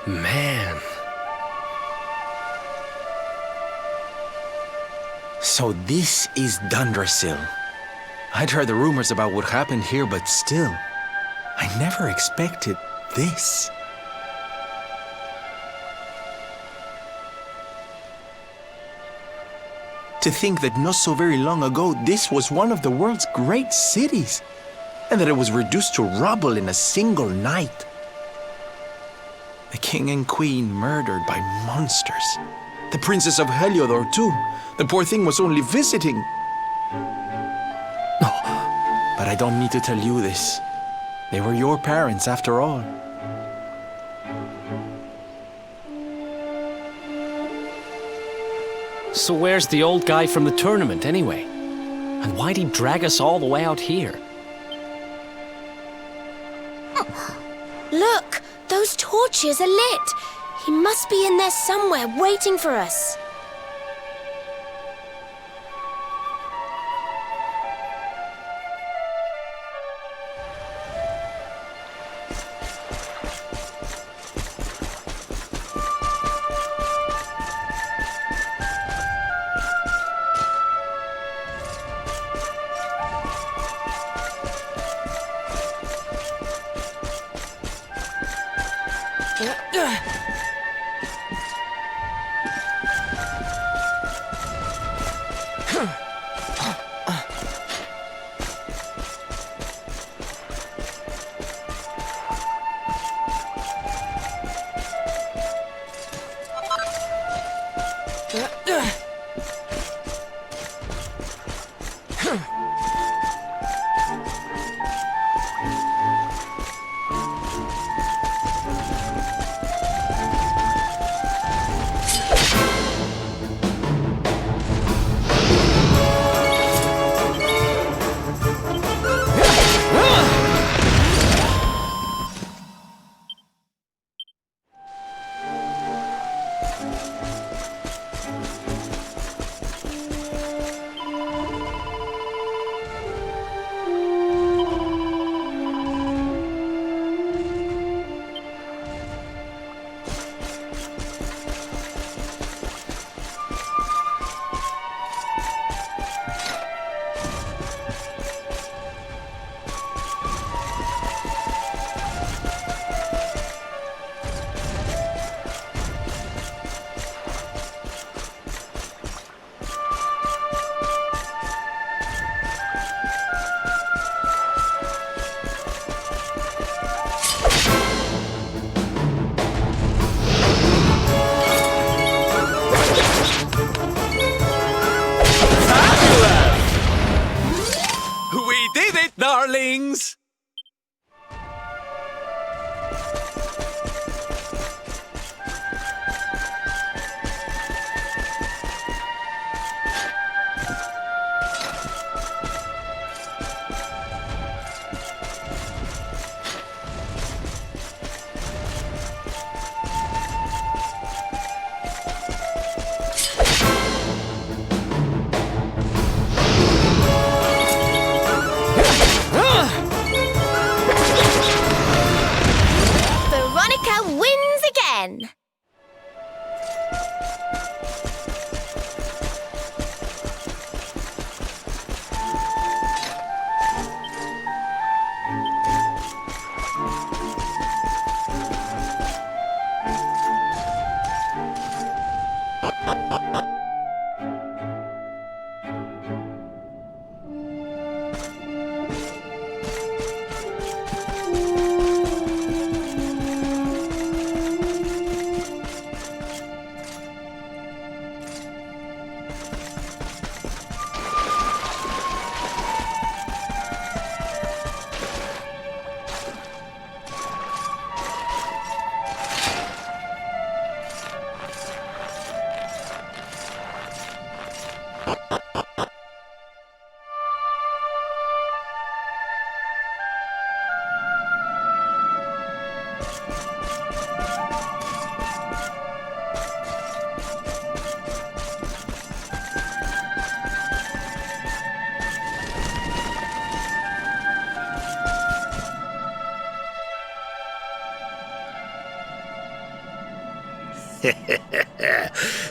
Man. So this is Dundrasil. I'd heard the rumors about what happened here, but still, I never expected this. To think that not so very long ago, this was one of the world's great cities, and that it was reduced to rubble in a single night. The king and queen murdered by monsters. The princess of Heliodor, too. The poor thing was only visiting. No, but I don't need to tell you this. They were your parents, after all. So where's the old guy from the tournament, anyway? And why'd he drag us all the way out here? Look! Those torches are lit! He must be in there somewhere, waiting for us.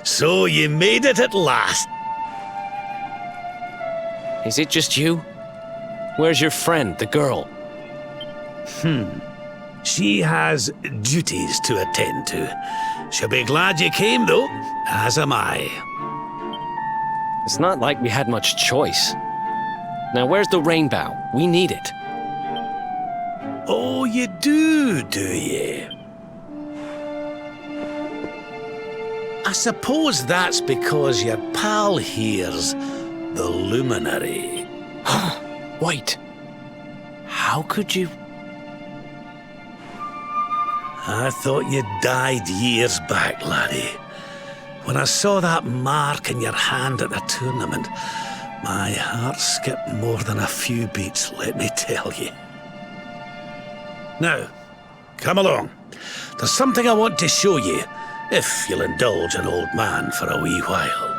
So you made it at last. Is it just you? Where's your friend, the girl? She has duties to attend to. She'll be glad you came, though, as am I. It's not like we had much choice. Now, where's the rainbow? We need it. Oh, you do you? I suppose that's because your pal here's the luminary. Wait. How could you? I thought you died years back, laddie. When I saw that mark in your hand at the tournament, my heart skipped more than a few beats, let me tell you. Now, come along. There's something I want to show you, if you'll indulge an old man for a wee while.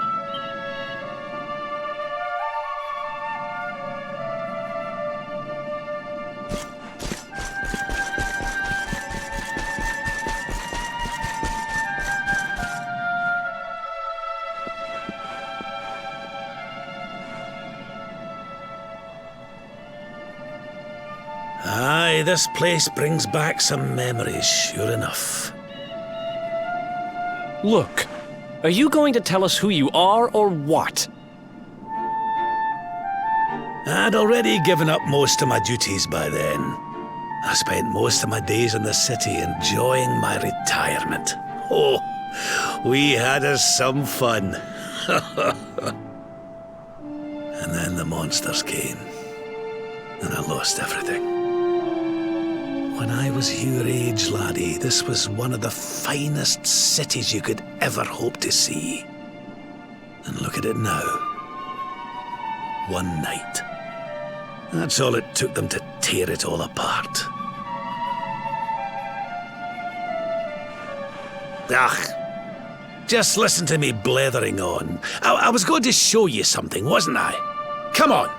Aye, this place brings back some memories, sure enough. Look. Are you going to tell us who you are or what? I'd already given up most of my duties by then. I spent most of my days in the city enjoying my retirement. Oh, we had us some fun. And then the monsters came, and I lost everything. When I was your age, laddie, this was one of the finest cities you could ever hope to see. And look at it now. One night. That's all it took them to tear it all apart. Just listen to me blethering on. I was going to show you something, wasn't I? Come on.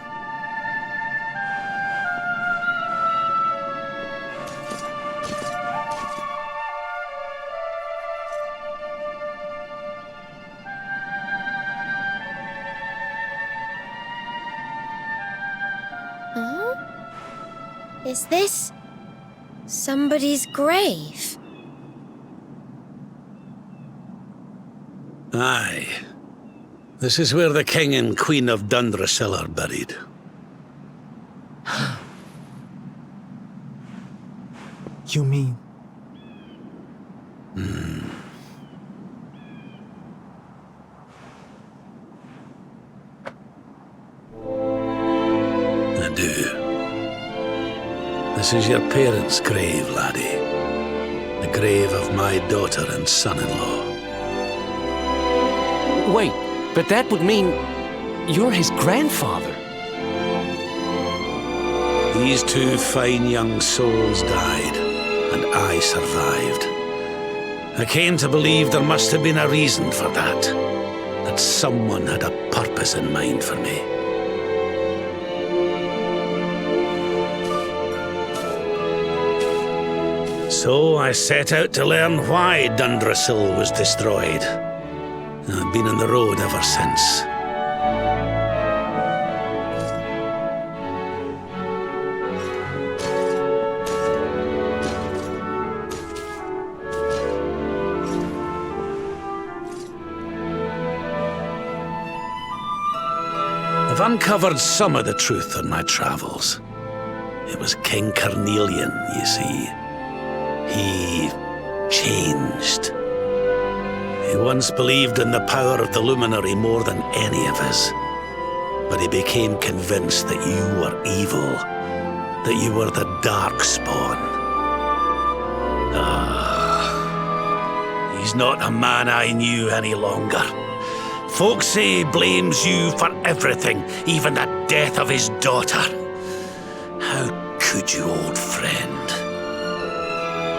Is this somebody's grave? Aye. This is where the King and Queen of Dundrasil are buried. You mean? I do. This is your parents' grave, laddie. The grave of my daughter and son-in-law. Wait, but that would mean you're his grandfather. These two fine young souls died, and I survived. I came to believe there must have been a reason for that. That someone had a purpose in mind for me. So I set out to learn why Dundrasil was destroyed. I've been on the road ever since. I've uncovered some of the truth on my travels. It was King Carnelian, you see. He changed. He once believed in the power of the luminary more than any of us. But he became convinced that you were evil, that you were the Darkspawn. He's not a man I knew any longer. Folks say he blames you for everything, even the death of his daughter. How could you, old friend?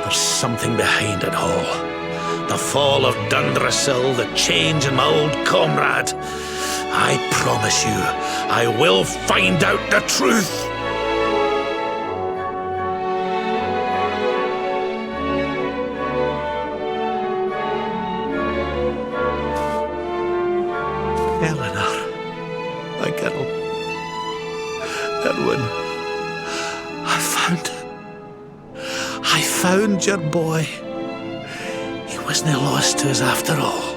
There's something behind it all. The fall of Dundrasil, the change in my old comrade. I promise you, I will find out the truth. found your boy. He wasn't lost to us after all.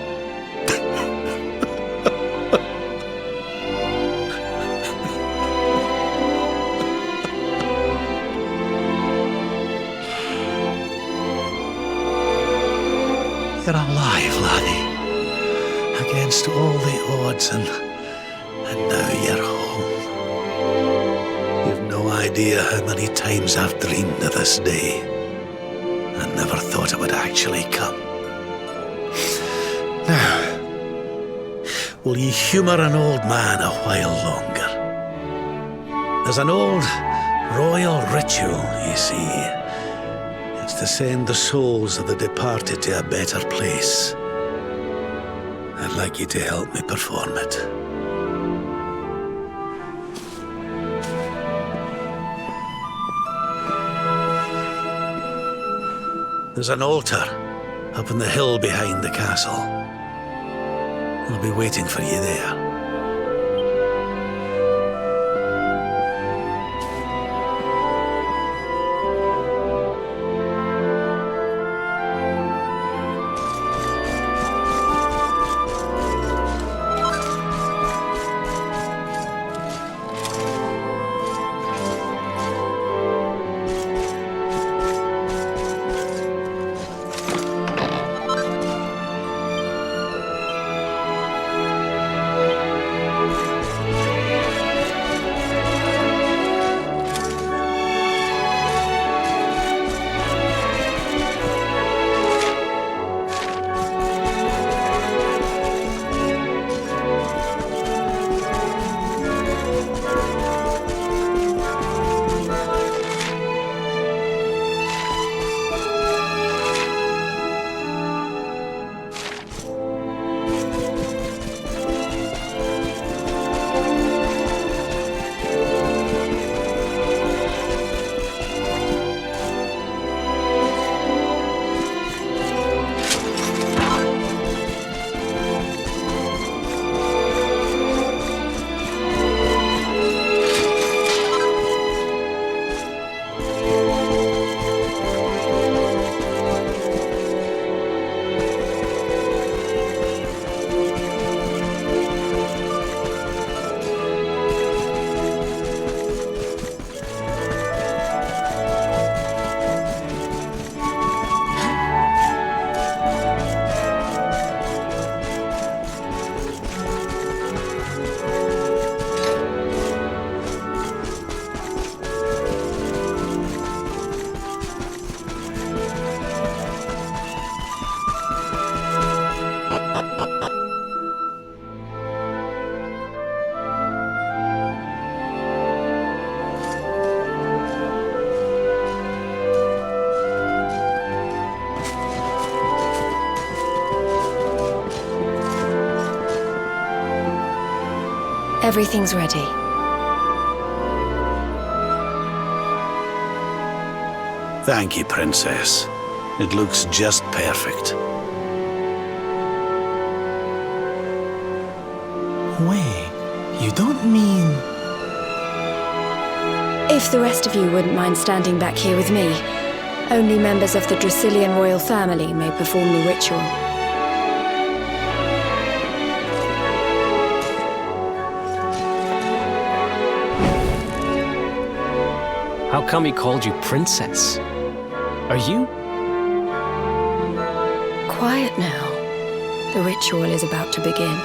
You're alive, laddie. Against all the odds, and now you're home. You've no idea how many times I've dreamed of this day. I never thought it would actually come. Now, will you humour an old man a while longer? There's an old royal ritual, you see. It's to send the souls of the departed to a better place. I'd like you to help me perform it. There's an altar up on the hill behind the castle. I'll be waiting for you there. Everything's ready. Thank you, Princess. It looks just perfect. Wait, you don't mean... If the rest of you wouldn't mind standing back here with me, only members of the Dracilian royal family may perform the ritual. How come he called you princess? Are you? Quiet now. The ritual is about to begin.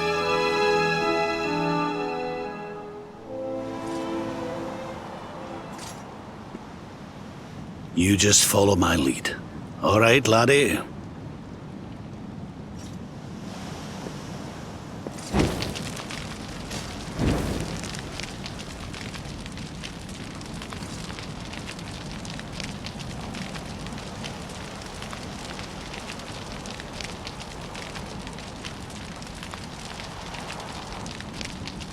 You just follow my lead. All right, laddie?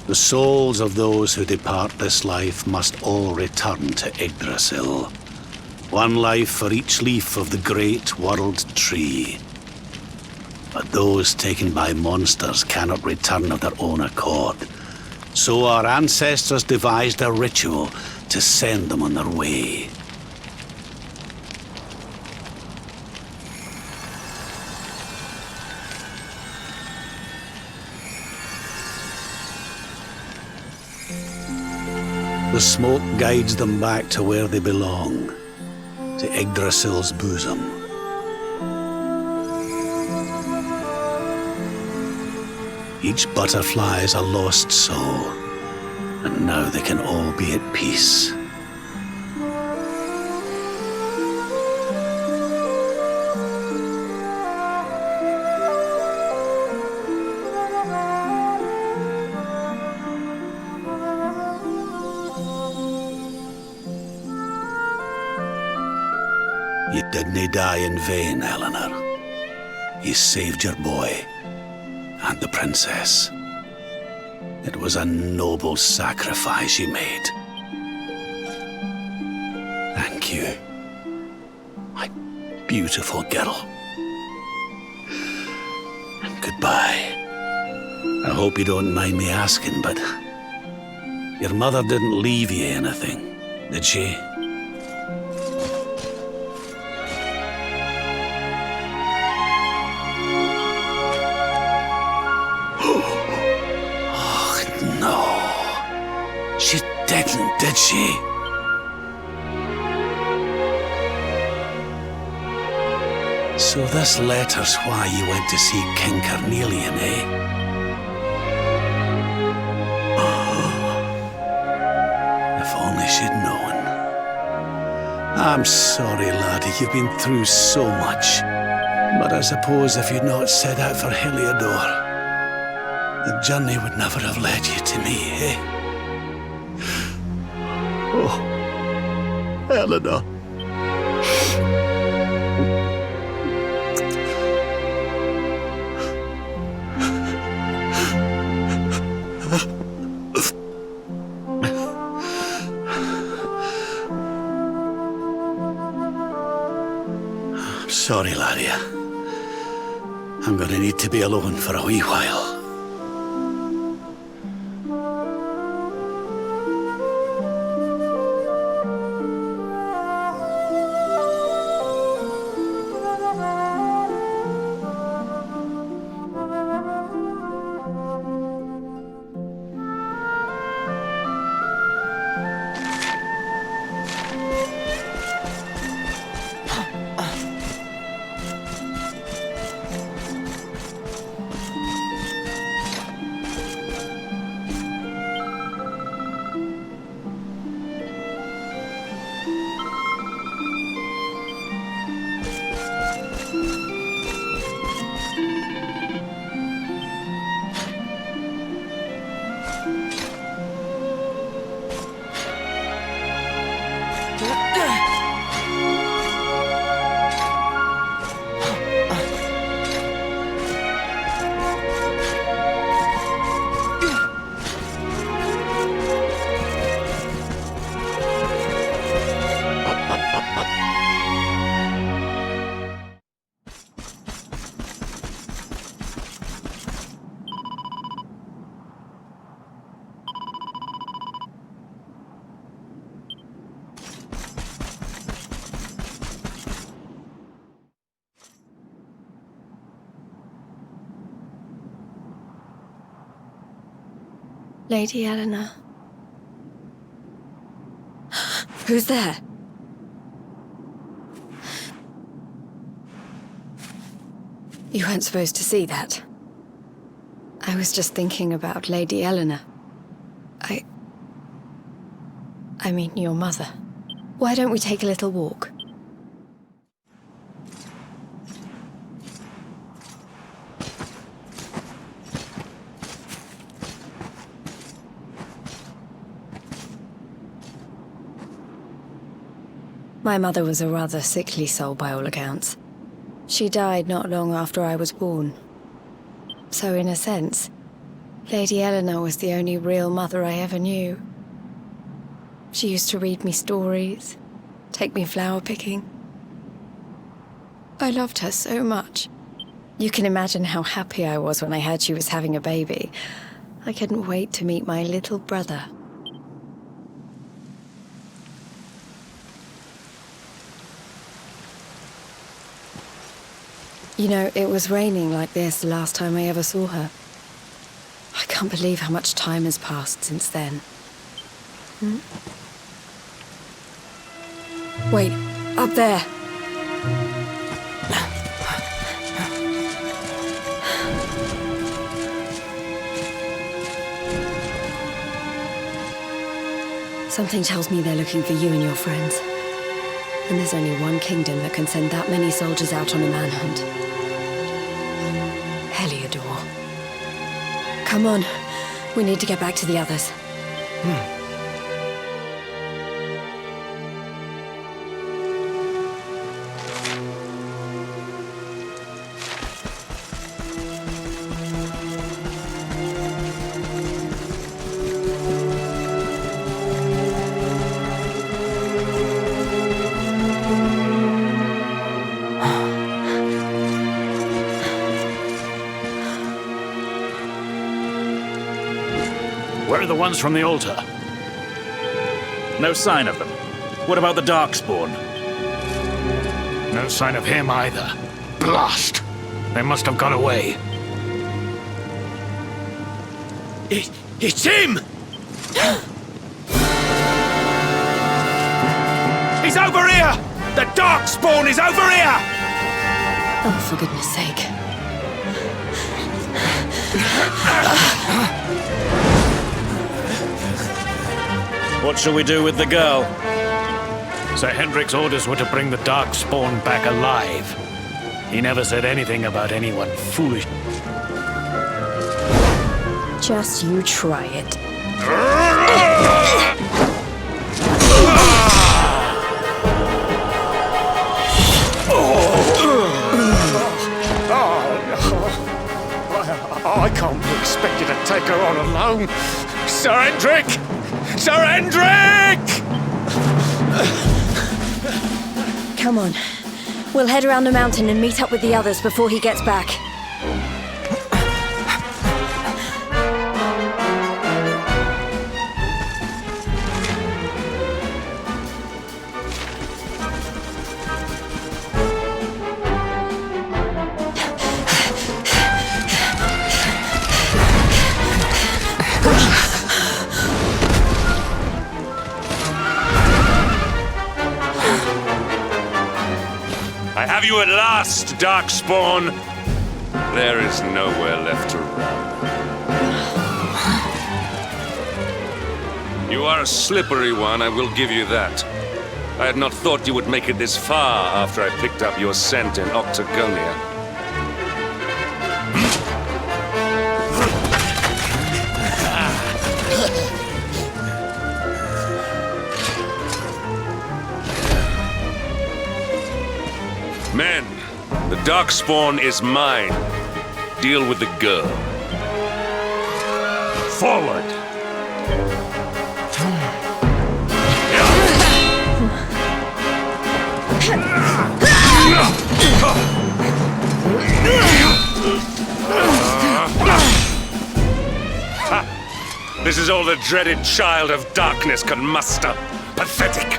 The souls of those who depart this life must all return to Yggdrasil. One life for each leaf of the great world tree. But those taken by monsters cannot return of their own accord. So our ancestors devised a ritual to send them on their way. The smoke guides them back to where they belong, to Yggdrasil's bosom. Each butterfly is a lost soul, and now they can all be at peace. You didn't die in vain, Eleanor. You saved your boy and the princess. It was a noble sacrifice you made. Thank you, my beautiful girl. And goodbye. I hope you don't mind me asking, but your mother didn't leave you anything, did she? She didn't, did she? So this letter's why you went to see King Carnelian, eh? If only she'd known. I'm sorry, laddie, you've been through so much. But I suppose if you'd not set out for Heliodor, the journey would never have led you to me, eh? Oh, Eleanor. I'm sorry, laddie. I'm gonna need to be alone for a wee while. Lady Eleanor. Who's there? You weren't supposed to see that. I was just thinking about Lady Eleanor. I mean, your mother. Why don't we take a little walk? My mother was a rather sickly soul by all accounts. She died not long after I was born. So in a sense, Lady Eleanor was the only real mother I ever knew. She used to read me stories, take me flower picking. I loved her so much. You can imagine how happy I was when I heard she was having a baby. I couldn't wait to meet my little brother. You know, it was raining like this the last time I ever saw her. I can't believe how much time has passed since then. Wait, up there. Something tells me they're looking for you and your friends. And there's only one kingdom that can send that many soldiers out on a manhunt. Heliodor. Come on. We need to get back to the others. Where are the ones from the altar? No sign of them. What about the Darkspawn? No sign of him either. Blast! They must have gone away. It's him! He's over here! The Darkspawn is over here! Oh, for goodness sake. What shall we do with the girl? Sir Hendrik's orders were to bring the Darkspawn back alive. He never said anything about anyone foolish. Just you try it. I can't be expected to take her on alone. Sir Hendrik! Sir Hendrik! Come on. We'll head around the mountain and meet up with the others before he gets back. I have you at last, Darkspawn. There is nowhere left to run. You are a slippery one, I will give you that. I had not thought you would make it this far after I picked up your scent in Octagonia. Men, the Darkspawn is mine. Deal with the girl. Forward! This is all the dreaded child of darkness can muster. Pathetic!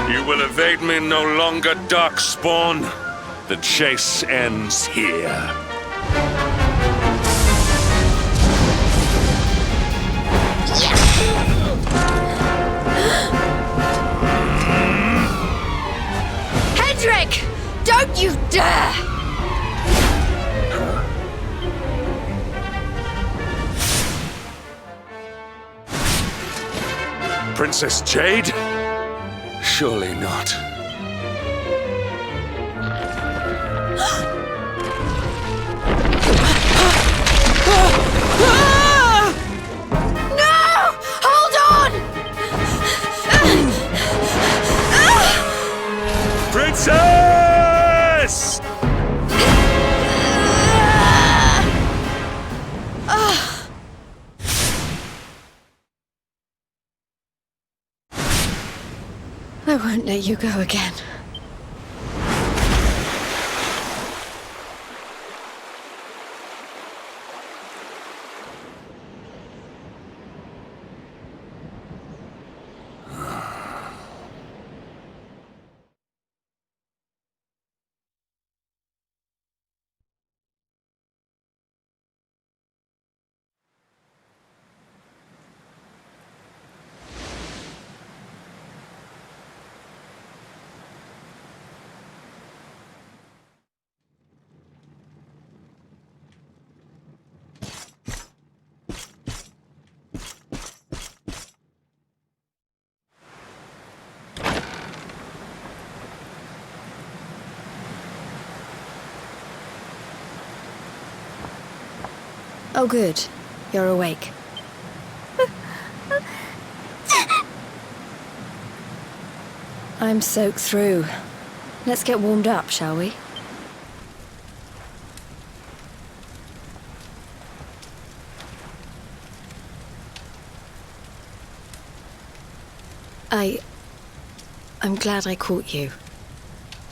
You will evade me no longer, Darkspawn. The chase ends here. Hendrik! Don't you dare! Princess Jade? Surely not. No! Hold on! Princess! I won't let you go again. Oh, good. You're awake. I'm soaked through. Let's get warmed up, shall we? I'm glad I caught you.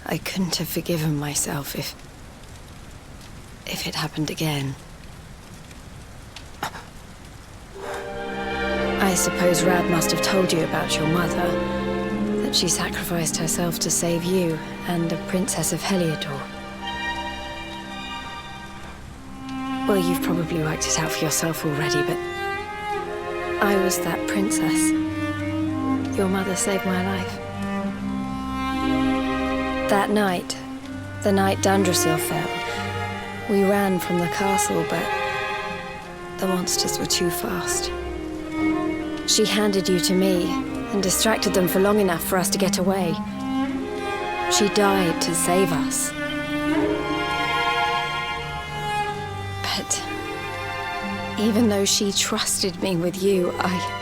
I couldn't have forgiven myself if it happened again. I suppose Rab must have told you about your mother, that she sacrificed herself to save you and the Princess of Heliodor. Well, you've probably worked it out for yourself already, but I was that princess. Your mother saved my life. That night, the night Dundrasil fell, we ran from the castle, but the monsters were too fast. She handed you to me and distracted them for long enough for us to get away. She died to save us. But even though she trusted me with you, I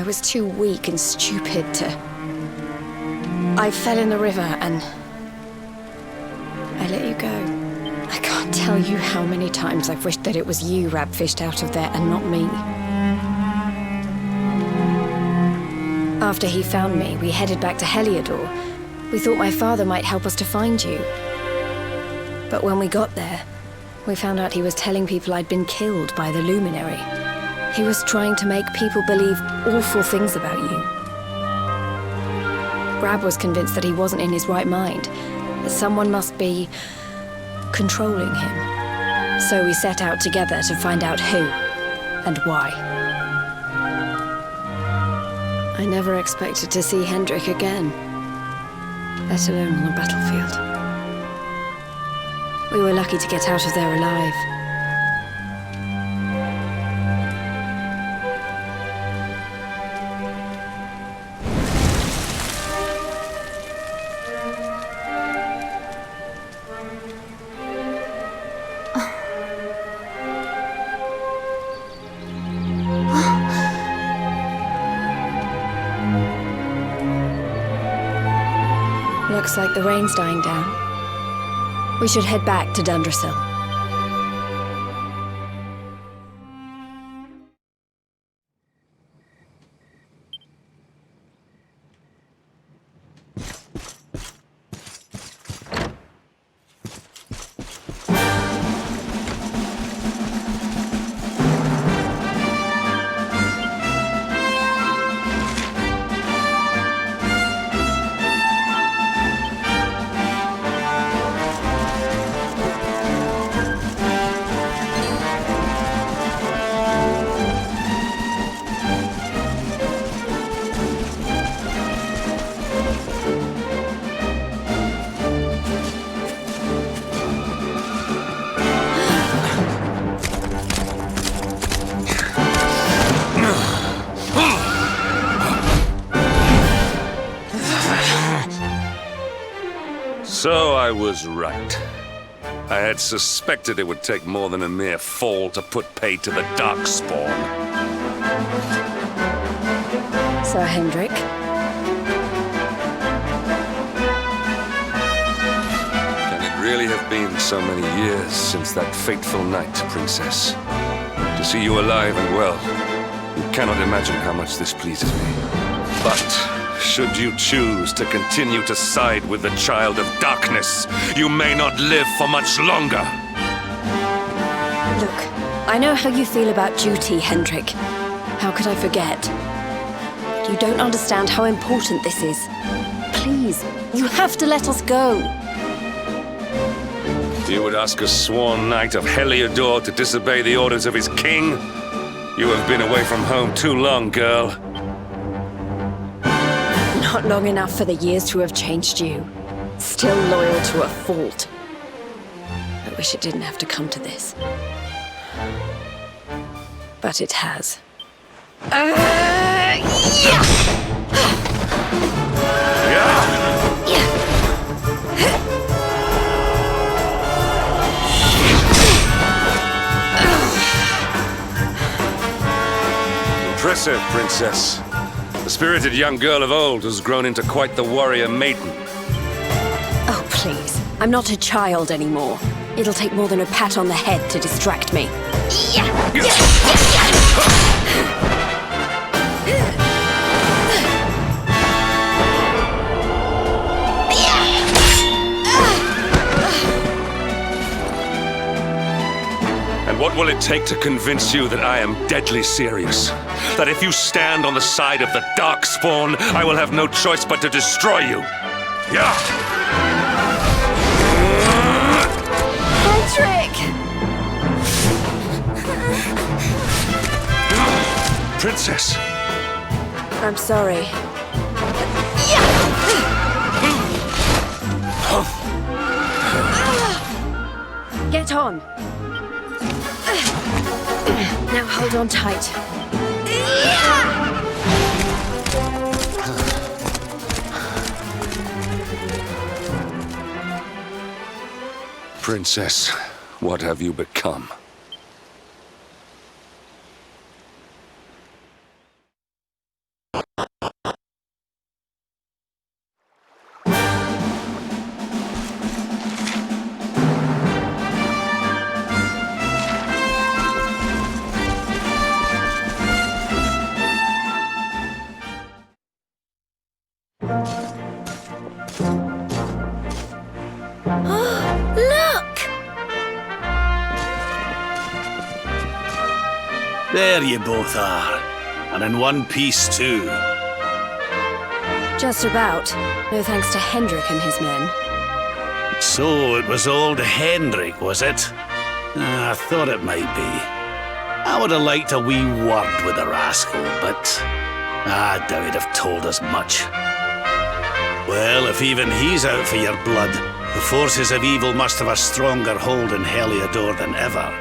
was too weak and stupid to... I fell in the river and I let you go. I can't tell you how many times I've wished that it was you Rab fished out of there and not me. After he found me, we headed back to Heliodor. We thought my father might help us to find you. But when we got there, we found out he was telling people I'd been killed by the Luminary. He was trying to make people believe awful things about you. Rab was convinced that he wasn't in his right mind, that someone must be controlling him. So we set out together to find out who and why. I never expected to see Hendrik again, let alone on a battlefield. We were lucky to get out of there alive. Looks like the rain's dying down. We should head back to Dundrasil. So I was right. I had suspected it would take more than a mere fall to put pay to the Darkspawn. Sir Hendrik? Can it really have been so many years since that fateful night, Princess? To see you alive and well, you cannot imagine how much this pleases me. But should you choose to continue to side with the Child of Darkness, you may not live for much longer. Look, I know how you feel about duty, Hendrik. How could I forget? You don't understand how important this is. Please, you have to let us go. You would ask a sworn knight of Heliodor to disobey the orders of his king? You have been away from home too long, girl. Not long enough for the years to have changed you. Still loyal to a fault. I wish it didn't have to come to this. But it has. Impressive, Princess. The spirited young girl of old has grown into quite the warrior maiden. Oh, please. I'm not a child anymore. It'll take more than a pat on the head to distract me. And what will it take to convince you that I am deadly serious? That if you stand on the side of the Darkspawn, I will have no choice but to destroy you? Yeah! Patrick! Princess! I'm sorry. Get on. Now hold on tight. Princess, what have you become? Look! There you both are. And in one piece, too. Just about. No thanks to Hendrik and his men. So it was old Hendrik, was it? I thought it might be. I would have liked a wee word with the rascal, but I doubt he'd have told us much. Well, if even he's out for your blood, the forces of evil must have a stronger hold in Heliodor than ever.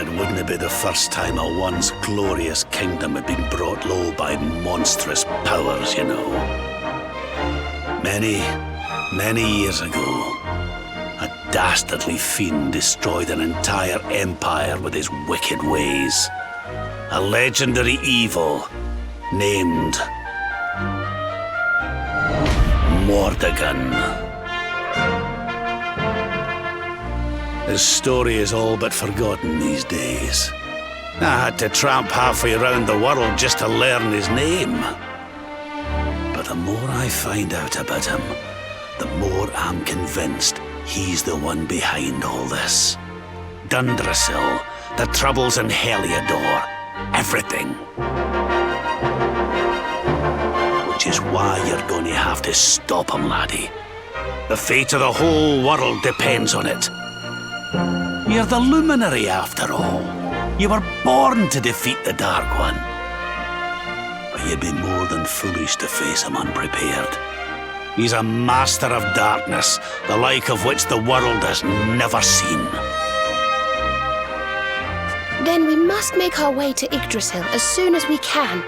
It wouldn't be the first time a once glorious kingdom had been brought low by monstrous powers, you know. Many years ago, a dastardly fiend destroyed an entire empire with his wicked ways. A legendary evil named Mordegon. His story is all but forgotten these days. I had to tramp halfway around the world just to learn his name. But the more I find out about him, the more I'm convinced he's the one behind all this. Dundrasil, the troubles in Heliodor, everything. Which is why you're going to have to stop him, laddie. The fate of the whole world depends on it. You're the luminary, after all. You were born to defeat the Dark One. But you'd be more than foolish to face him unprepared. He's a master of darkness, the like of which the world has never seen. Then we must make our way to Yggdrasil as soon as we can.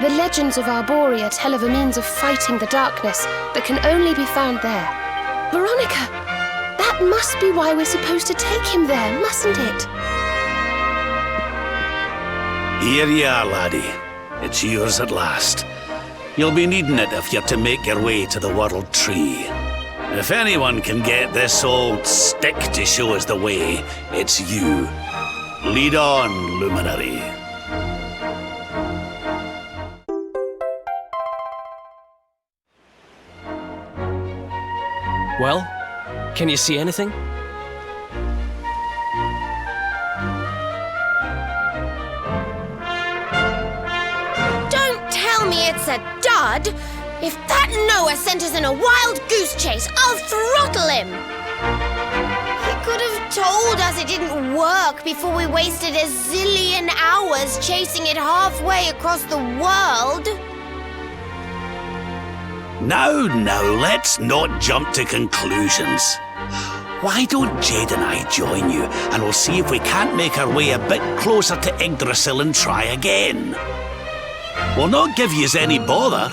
The legends of Arborea tell of a means of fighting the darkness that can only be found there. Veronica, that must be why we're supposed to take him there, mustn't it? Here you are, laddie. It's yours at last. You'll be needing it if you're to make your way to the World Tree. If anyone can get this old stick to show us the way, it's you. Lead on, luminary. Well, can you see anything? Don't tell me it's a dud! If that Noah sent us in a wild goose chase, I'll throttle him! He could have told us it didn't work before we wasted a zillion hours chasing it halfway across the world. Now, let's not jump to conclusions. Why don't Jade and I join you, and we'll see if we can't make our way a bit closer to Yggdrasil and try again. We'll not give yous any bother,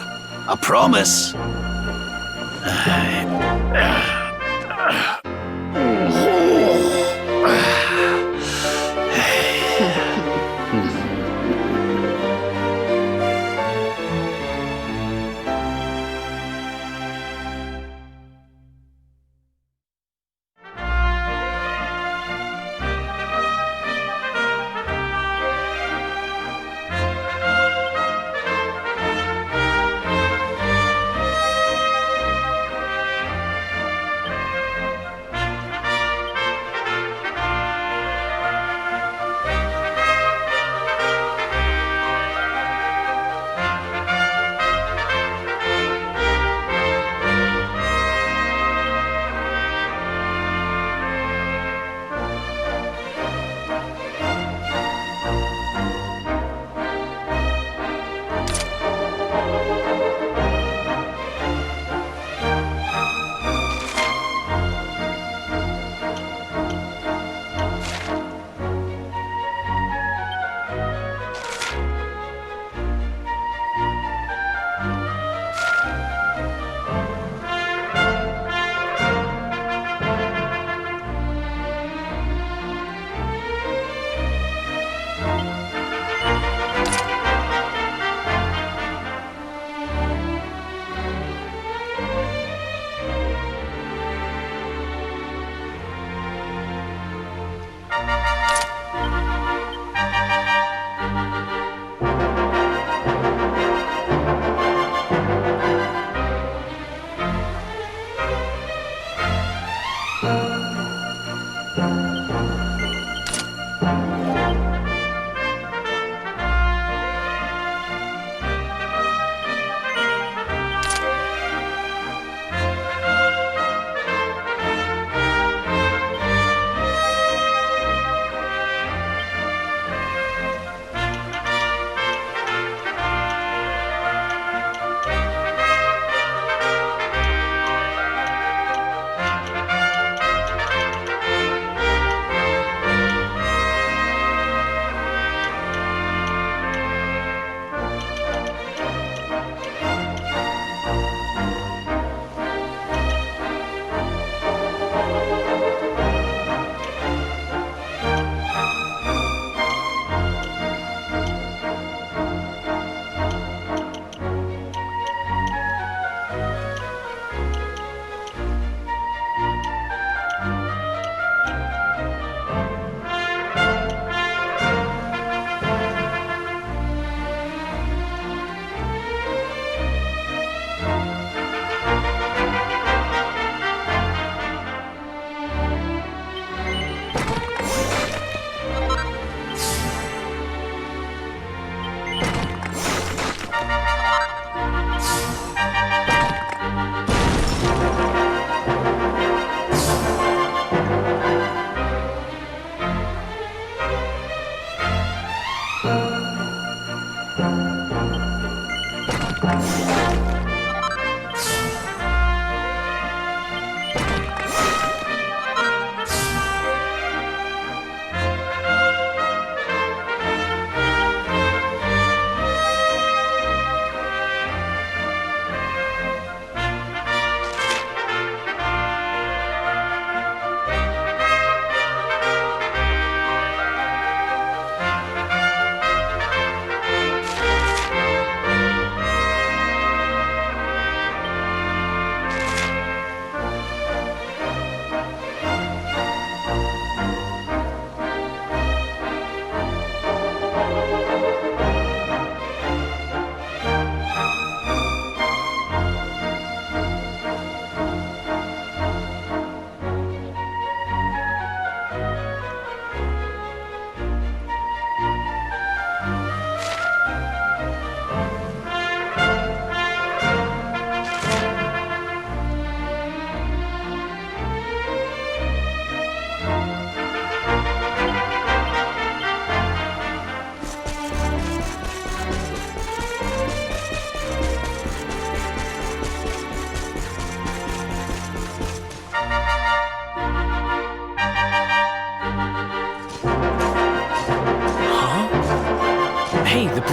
I promise.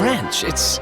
branch. It's...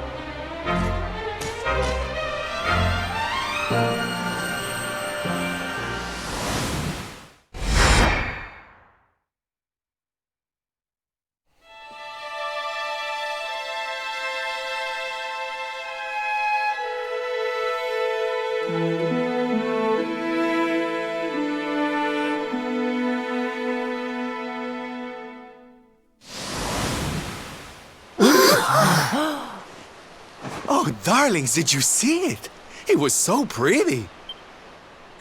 Oh, darlings, did you see it? It was so pretty.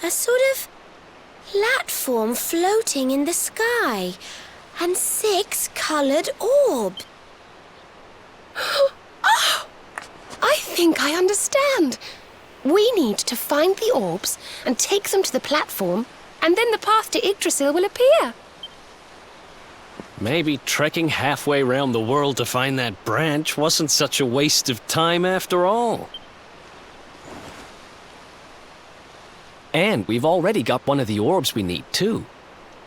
A sort of platform floating in the sky, and 6 coloured orbs. Oh! I think I understand. We need to find the orbs and take them to the platform, and then the path to Yggdrasil will appear. Maybe trekking halfway around the world to find that branch wasn't such a waste of time after all. And we've already got one of the orbs we need, too.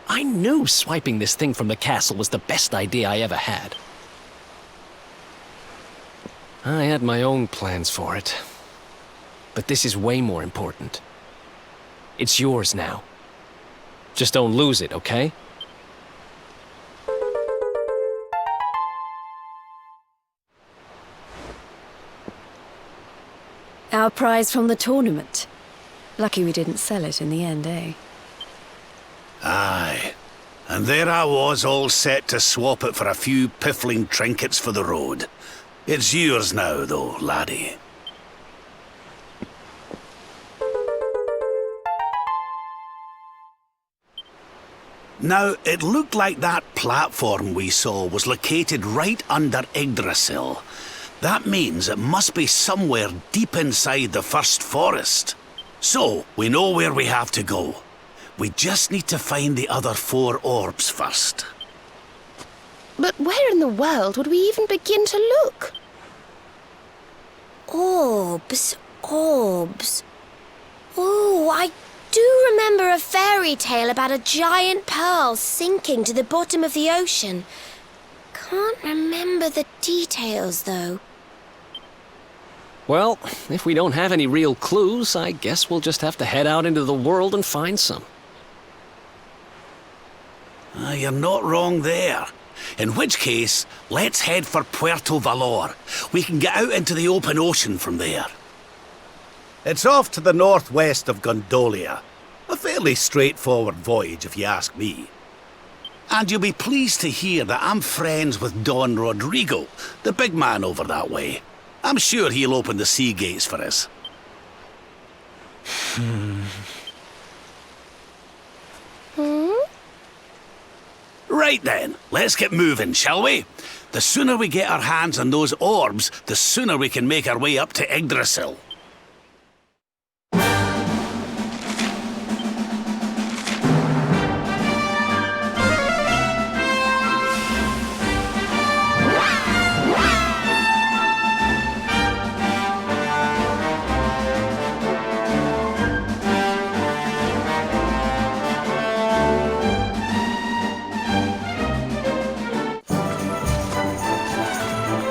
I knew swiping this thing from the castle was the best idea I ever had. I had my own plans for it. But this is way more important. It's yours now. Just don't lose it, okay? Our prize from the tournament. Lucky we didn't sell it in the end, eh? Aye. And there I was, all set to swap it for a few piffling trinkets for the road. It's yours now, though, laddie. Now, it looked like that platform we saw was located right under Yggdrasil. That means it must be somewhere deep inside the first forest. So, we know where we have to go. We just need to find the other 4 orbs first. But where in the world would we even begin to look? Orbs. Oh, I do remember a fairy tale about a giant pearl sinking to the bottom of the ocean. Can't remember the details, though. Well, if we don't have any real clues, I guess we'll just have to head out into the world and find some. You're not wrong there. In which case, let's head for Puerto Valor. We can get out into the open ocean from there. It's off to the northwest of Gondolia. A fairly straightforward voyage, if you ask me. And you'll be pleased to hear that I'm friends with Don Rodrigo, the big man over that way. I'm sure he'll open the sea gates for us. Right then, let's get moving, shall we? The sooner we get our hands on those orbs, the sooner we can make our way up to Yggdrasil.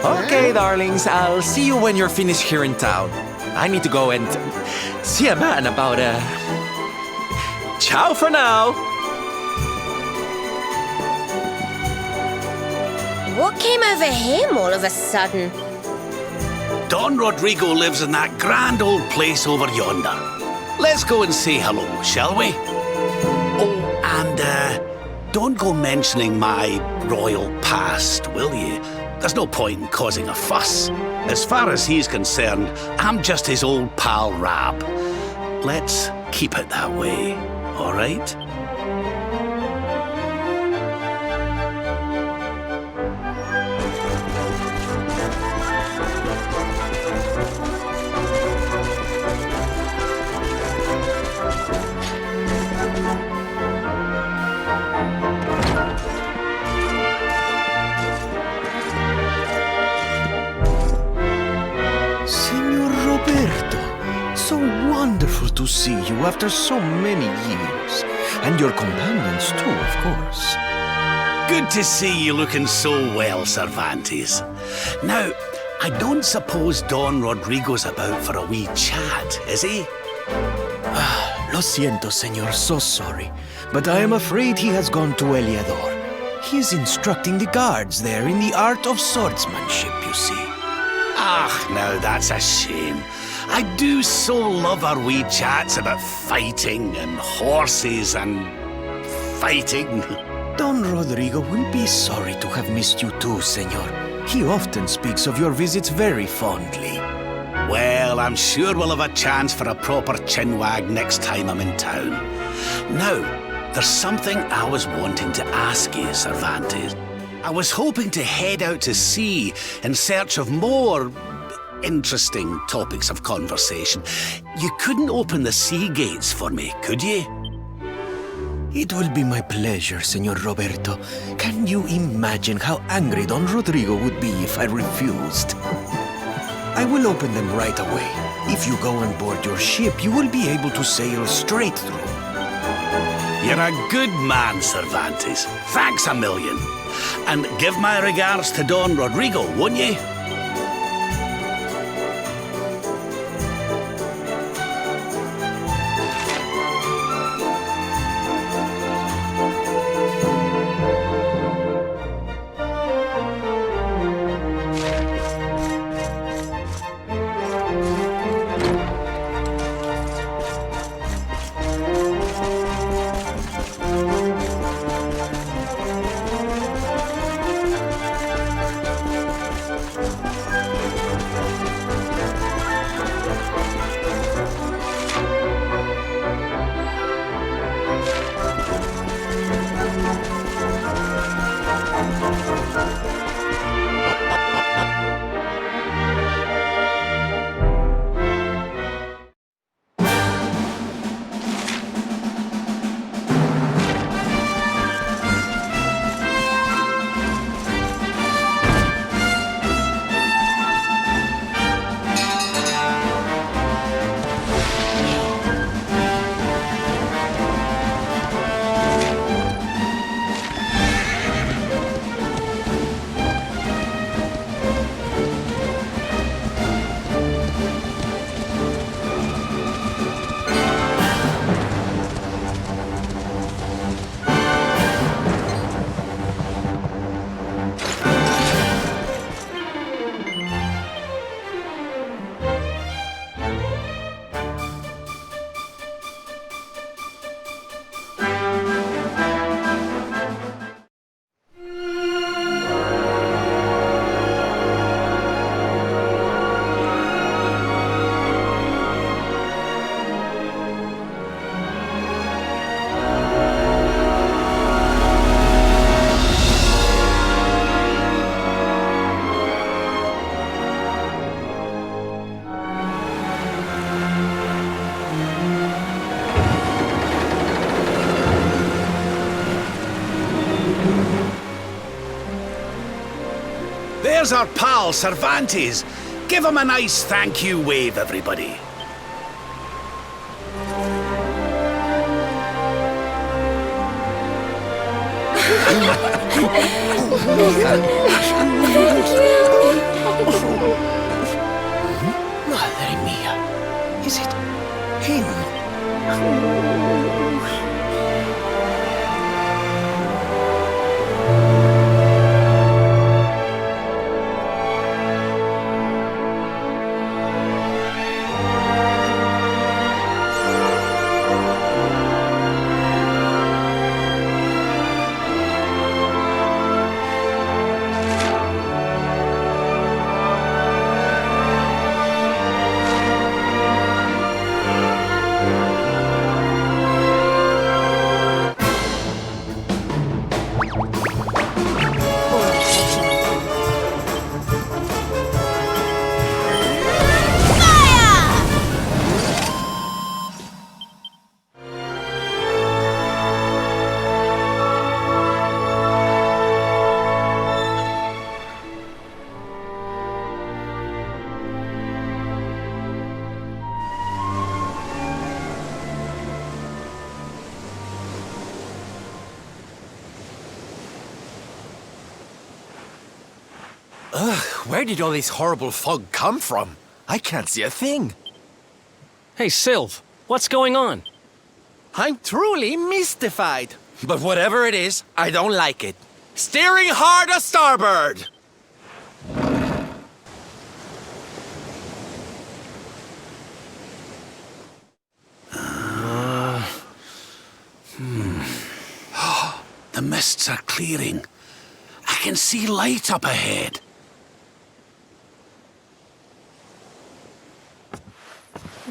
Okay, darlings, I'll see you when you're finished here in town. I need to go and see a man about Ciao for now! What came over him all of a sudden? Don Rodrigo lives in that grand old place over yonder. Let's go and say hello, shall we? Oh, and don't go mentioning my royal past, will you? There's no point in causing a fuss. As far as he's concerned, I'm just his old pal Rab. Let's keep it that way, all right? Wonderful to see you after so many years. And your companions too, of course. Good to see you looking so well, Cervantes. Now, I don't suppose Don Rodrigo's about for a wee chat, is he? Lo siento, senor, so sorry. But I am afraid he has gone to Eliador. He is instructing the guards there in the art of swordsmanship, you see. Ah, now that's a shame. I do so love our wee chats about fighting and horses and fighting. Don Rodrigo will be sorry to have missed you too, senor. He often speaks of your visits very fondly. Well, I'm sure we'll have a chance for a proper chinwag next time I'm in town. Now, there's something I was wanting to ask you, Cervantes. I was hoping to head out to sea in search of more interesting topics of conversation. You couldn't open the sea gates for me, could you? It will be my pleasure, Senor Roberto. Can you imagine how angry Don Rodrigo would be if I refused? I will open them right away. If you go on board your ship, you will be able to sail straight through. You're a good man, Cervantes. Thanks a million. And give my regards to Don Rodrigo, won't you? There's our pal, Cervantes. Give him a nice thank you wave, everybody. Madre mia, is it him? Ugh, where did all this horrible fog come from? I can't see a thing. Hey, Sylph, what's going on? I'm truly mystified. But whatever it is, I don't like it. Steering hard a starboard! The mists are clearing. I can see light up ahead.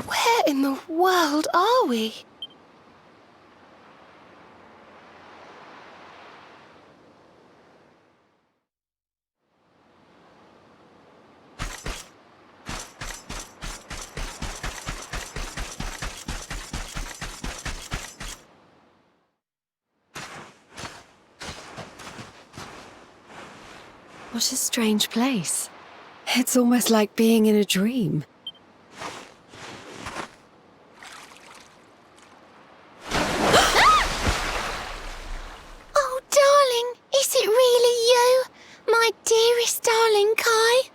Where in the world are we? What a strange place. It's almost like being in a dream. Oh, darling, is it really you? My dearest darling Kai?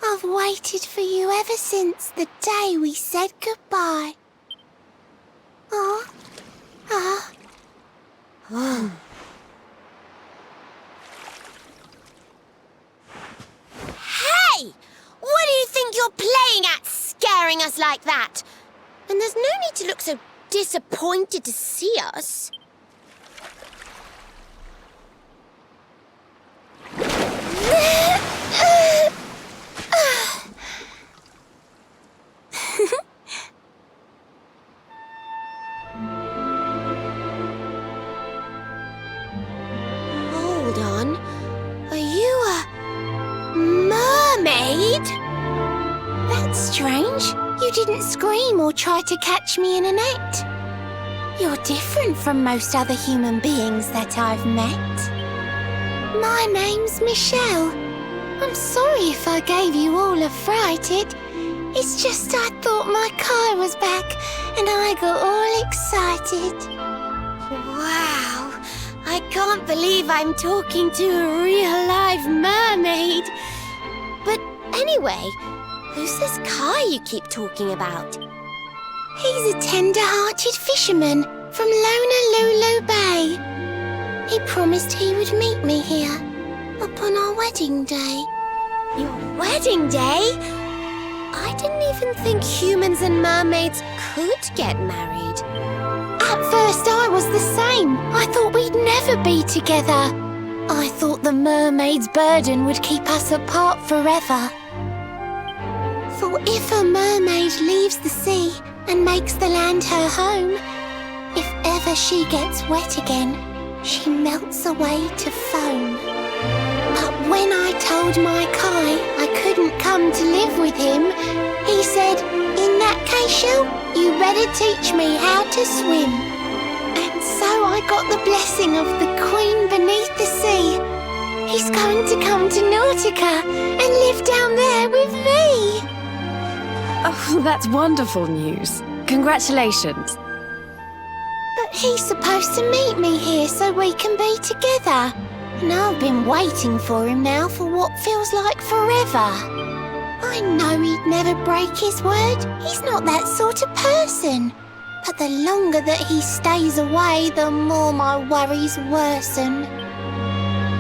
I've waited for you ever since the day we said goodbye. Oh. Hey! What do you think you're playing at, scaring us like that? And there's no need to look so disappointed to see us. Hold on. Are you a mermaid? That's strange. You didn't scream or try to catch me in a net. You're different from most other human beings that I've met. My name's Michelle. I'm sorry if I gave you all a fright. It's just I thought my Kai was back and I got all excited. Wow, I can't believe I'm talking to a real live mermaid. But anyway, who's this Kai you keep talking about? He's a tender-hearted fisherman from Honolulu Bay. He promised he would meet me here upon our wedding day. Your wedding day? I didn't even think humans and mermaids could get married. At first I was the same. I thought we'd never be together. I thought the mermaid's burden would keep us apart forever. For if a mermaid leaves the sea and makes the land her home, if ever she gets wet again, she melts away to foam. But when I told my Kai I couldn't come to live with him, he said, in that case, Shell, you better teach me how to swim. And so I got the blessing of the Queen beneath the sea. He's going to come to Nautica and live down there with me. Oh, that's wonderful news. Congratulations. But he's supposed to meet me here so we can be together. And I've been waiting for him now for what feels like forever. I know he'd never break his word. He's not that sort of person. But the longer that he stays away, the more my worries worsen.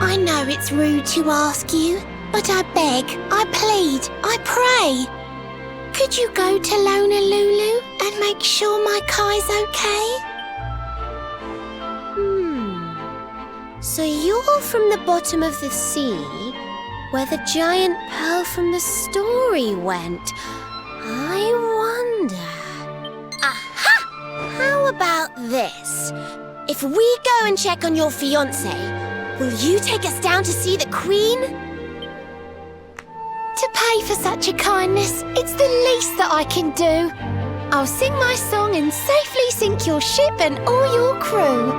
I know it's rude to ask you, but I beg, I plead, I pray. Could you go to Honolulu and make sure my Kai's okay? So you're from the bottom of the sea, where the giant pearl from the story went. I wonder... Aha! How about this? If we go and check on your fiancé, will you take us down to see the Queen? To pay for such a kindness, it's the least that I can do. I'll sing my song and safely sink your ship and all your crew.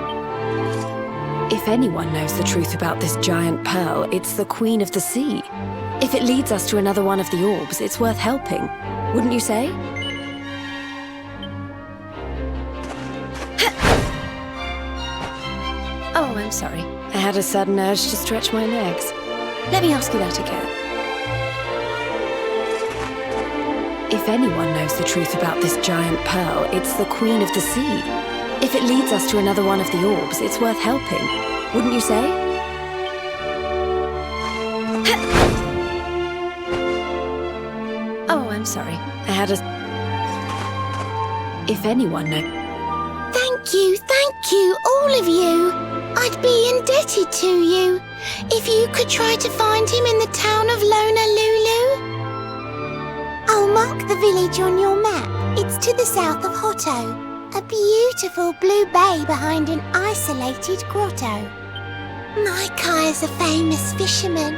If anyone knows the truth about this giant pearl, it's the Queen of the Sea. If it leads us to another one of the orbs, it's worth helping. Wouldn't you say? Oh, I'm sorry. I had a sudden urge to stretch my legs. Let me ask you that again. If anyone knows the truth about this giant pearl, it's the Queen of the Sea. If it leads us to another one of the orbs, it's worth helping. Wouldn't you say? Oh, I'm sorry. I had a... If anyone knows... Thank you, all of you. I'd be indebted to you. If you could try to find him in the town of Honolulu. I'll mark the village on your map. It's to the south of Hotto, a beautiful blue bay behind an isolated grotto. My Kai's a famous fisherman,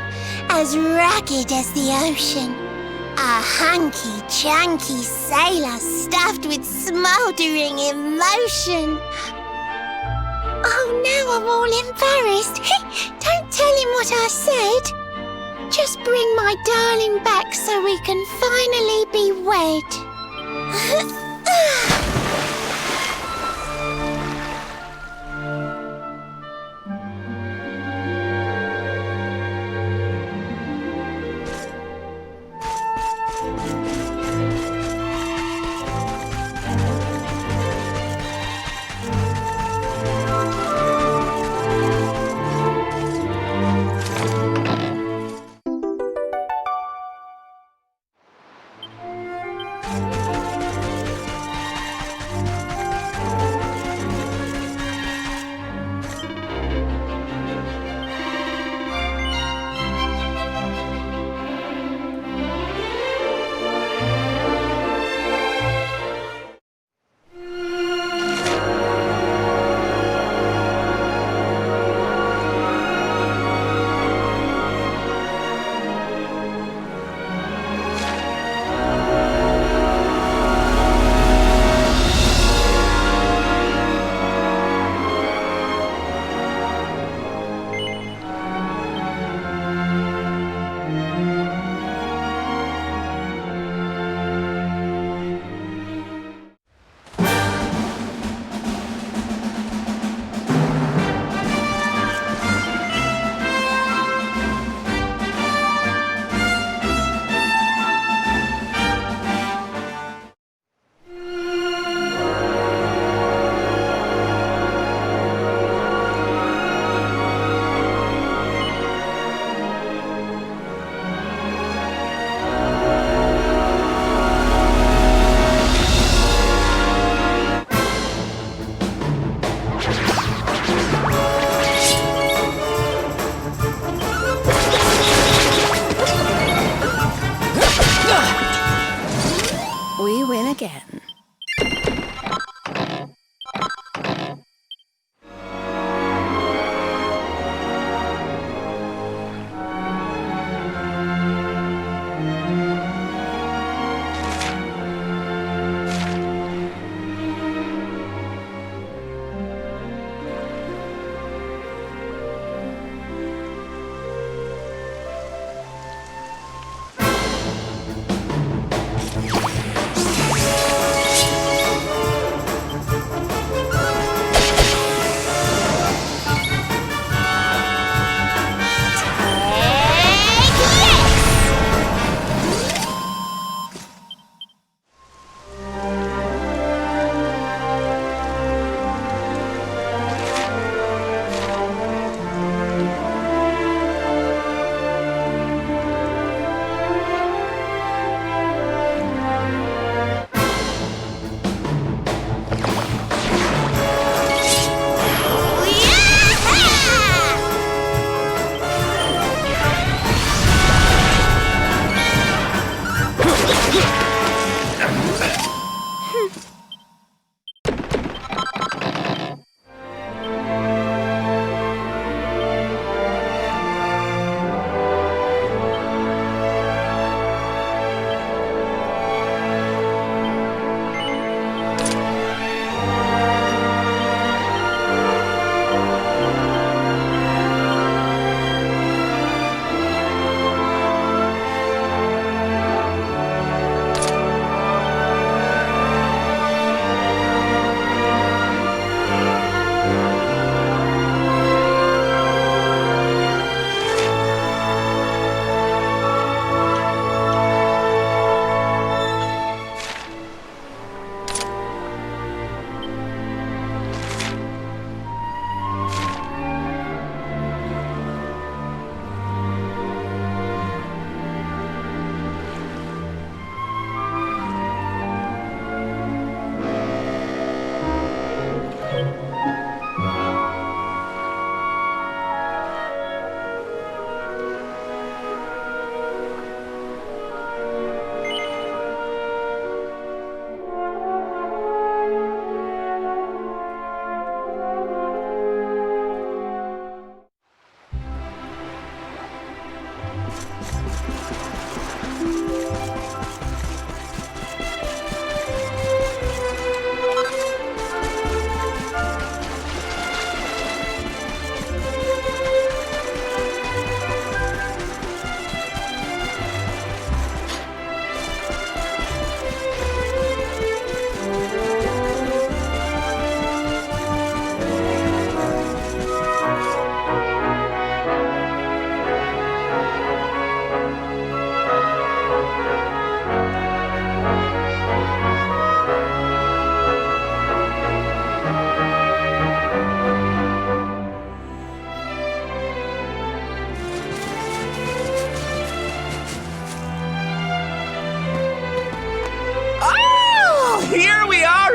as rugged as the ocean. A hanky-chanky sailor stuffed with smouldering emotion. Oh, now I'm all embarrassed. Don't tell him what I said. Just bring my darling back so we can finally be wed.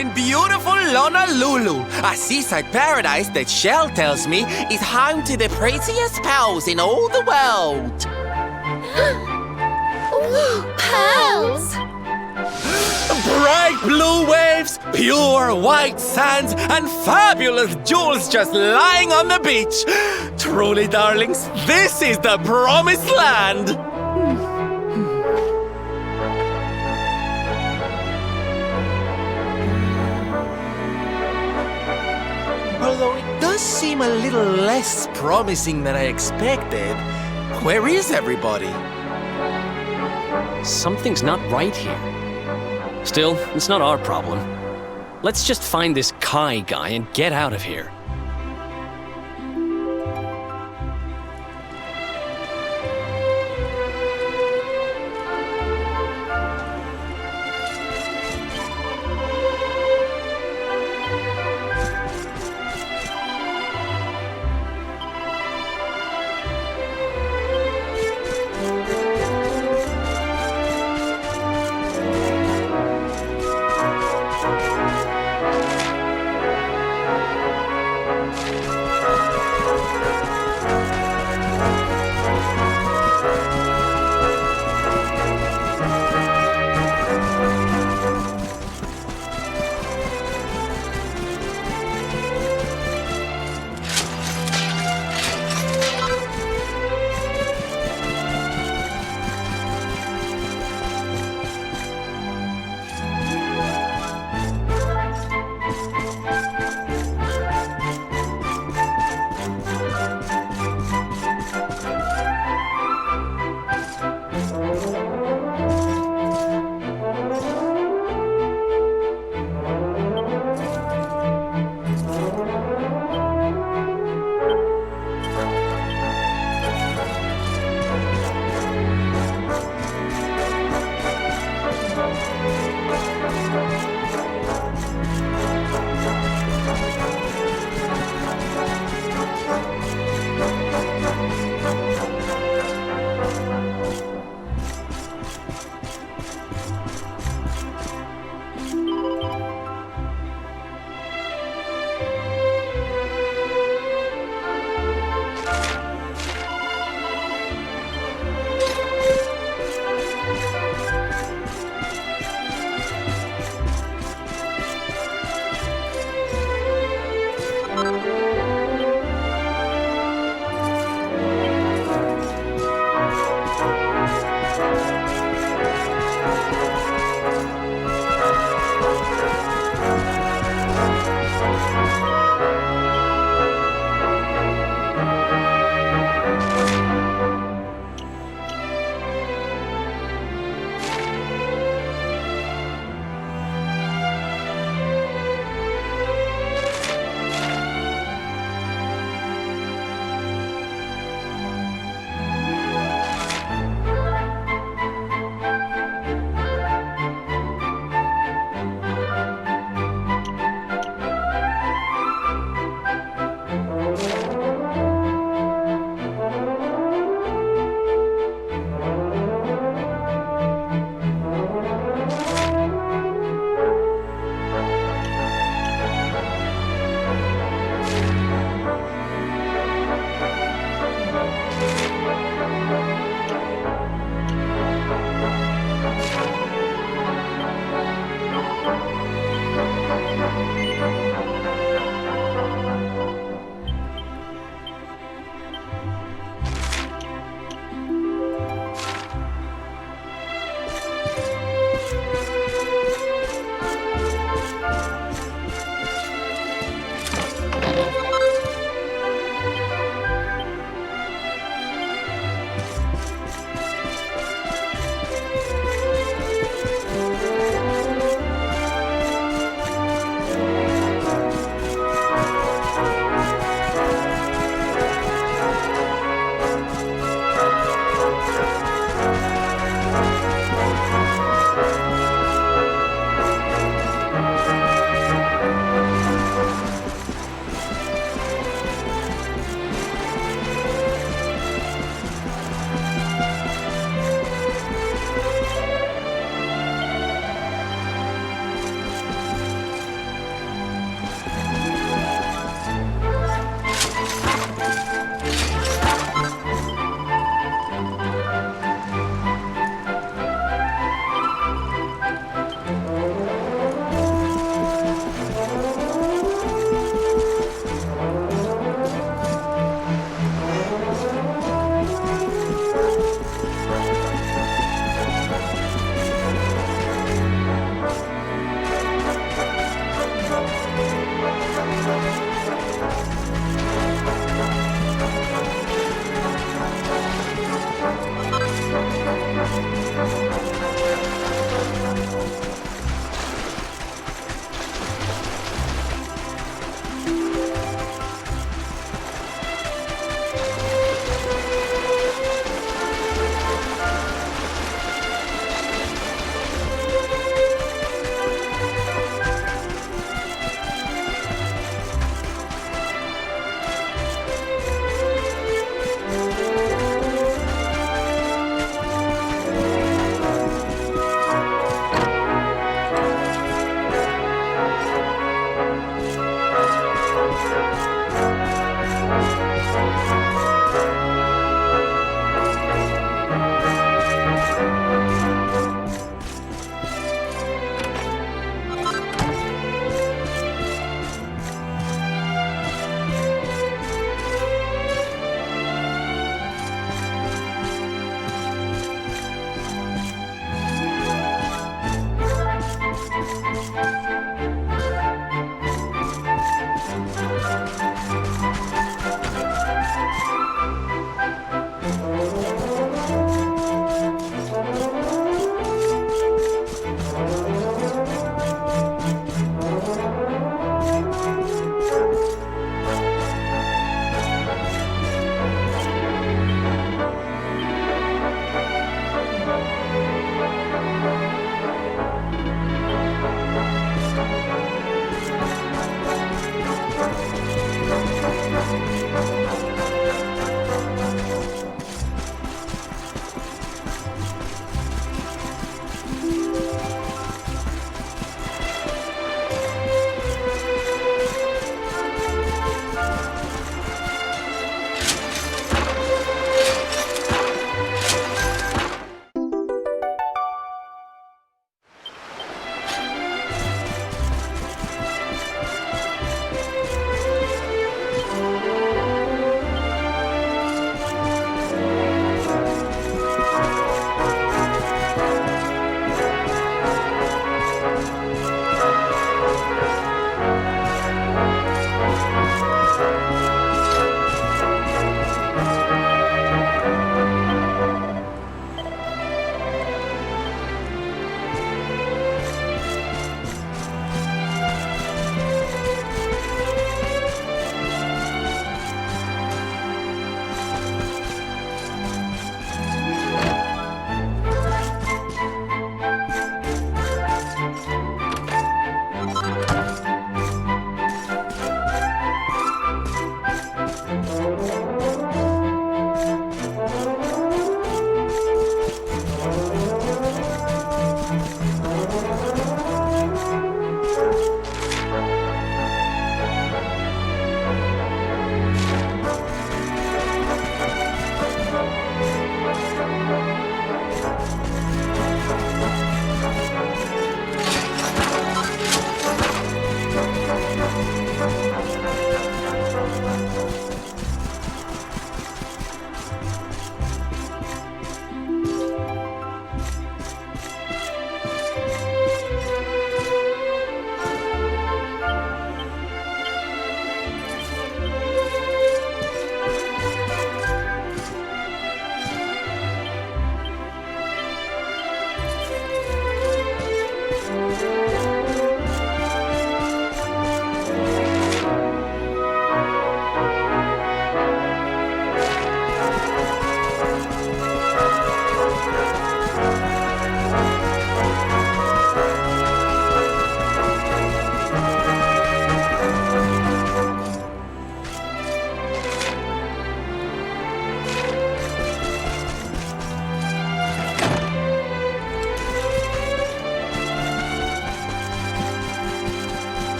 in beautiful Honolulu, a seaside paradise that Shell tells me is home to the prettiest pearls in all the world. Ooh, pearls! Bright blue waves, pure white sands, and fabulous jewels just lying on the beach. Truly, darlings, this is the promised land. Although it does seem a little less promising than I expected, where is everybody? Something's not right here. Still, it's not our problem. Let's just find this Kai guy and get out of here.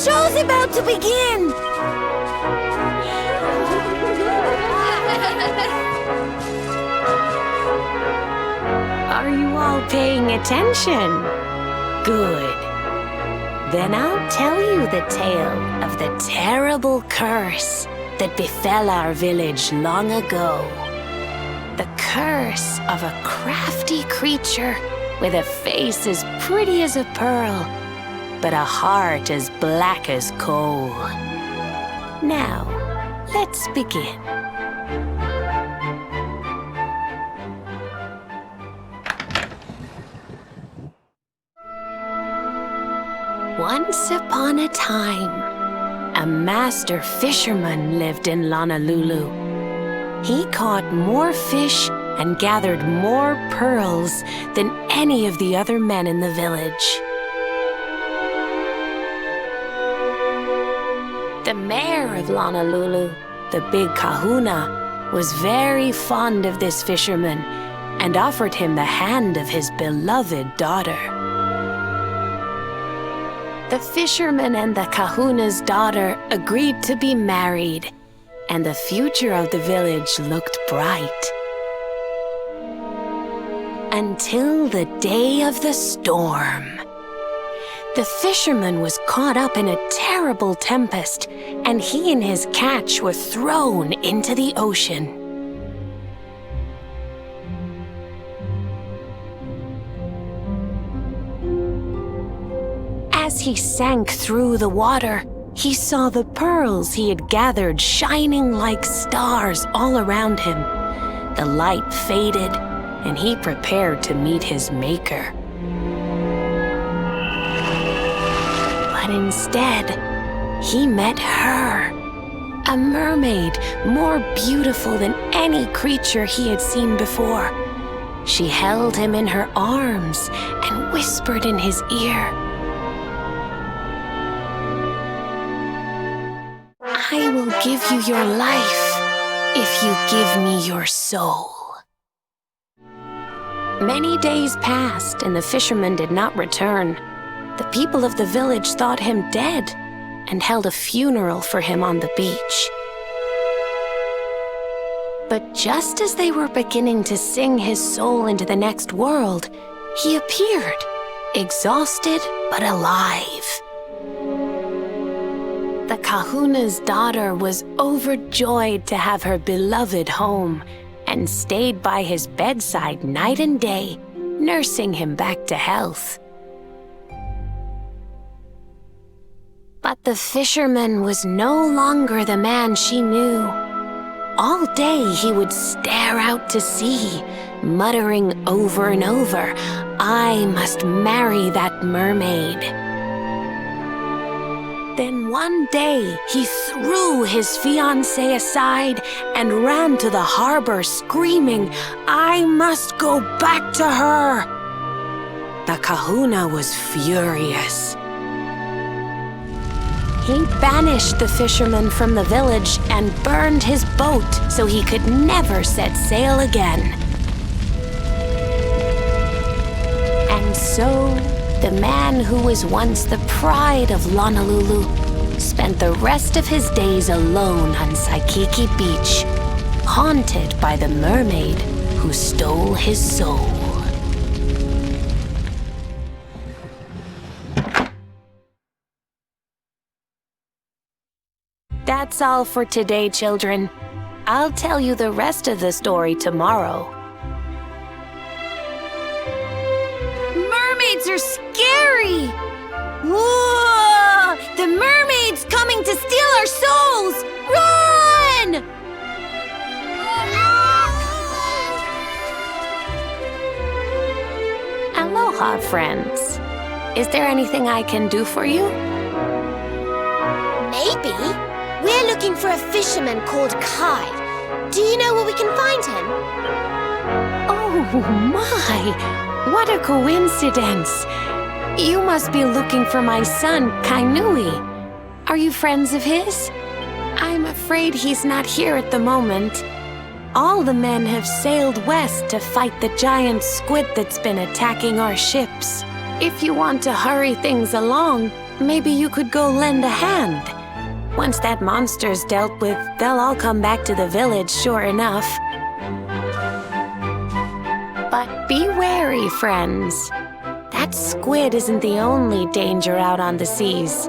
show's about to begin! Are you all paying attention? Good. Then I'll tell you the tale of the terrible curse that befell our village long ago. The curse of a crafty creature with a face as pretty as a pearl, but a heart as black as coal. Now, let's begin. Once upon a time, a master fisherman lived in Honolulu. He caught more fish and gathered more pearls than any of the other men in the village. The mayor of Honolulu, the big kahuna, was very fond of this fisherman and offered him the hand of his beloved daughter. The fisherman and the kahuna's daughter agreed to be married, and the future of the village looked bright. Until the day of the storm. The fisherman was caught up in a terrible tempest, and he and his catch were thrown into the ocean. As he sank through the water, he saw the pearls he had gathered shining like stars all around him. The light faded, and he prepared to meet his maker. But instead, he met her, a mermaid more beautiful than any creature he had seen before. She held him in her arms and whispered in his ear, "I will give you your life if you give me your soul." Many days passed and the fisherman did not return. The people of the village thought him dead and held a funeral for him on the beach. But just as they were beginning to sing his soul into the next world, he appeared, exhausted but alive. The kahuna's daughter was overjoyed to have her beloved home and stayed by his bedside night and day, nursing him back to health. But the fisherman was no longer the man she knew. All day he would stare out to sea, muttering over and over, "I must marry that mermaid." Then one day, he threw his fiancée aside and ran to the harbor screaming, "I must go back to her!" The kahuna was furious. He banished the fisherman from the village and burned his boat so he could never set sail again. And so, the man who was once the pride of Honolulu spent the rest of his days alone on Waikiki Beach, haunted by the mermaid who stole his soul. That's all for today, children. I'll tell you the rest of the story tomorrow. Mermaids are scary! Whoa! The mermaid's coming to steal our souls! Run! Aloha, friends. Is there anything I can do for you? Maybe. We're looking for a fisherman called Kai. Do you know where we can find him? Oh my! What a coincidence! You must be looking for my son, Kainui. Are you friends of his? I'm afraid he's not here at the moment. All the men have sailed west to fight the giant squid that's been attacking our ships. If you want to hurry things along, maybe you could go lend a hand. Once that monster's dealt with, they'll all come back to the village, sure enough. But be wary, friends. That squid isn't the only danger out on the seas.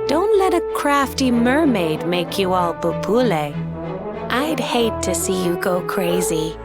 Don't let a crafty mermaid make you all pupule. I'd hate to see you go crazy.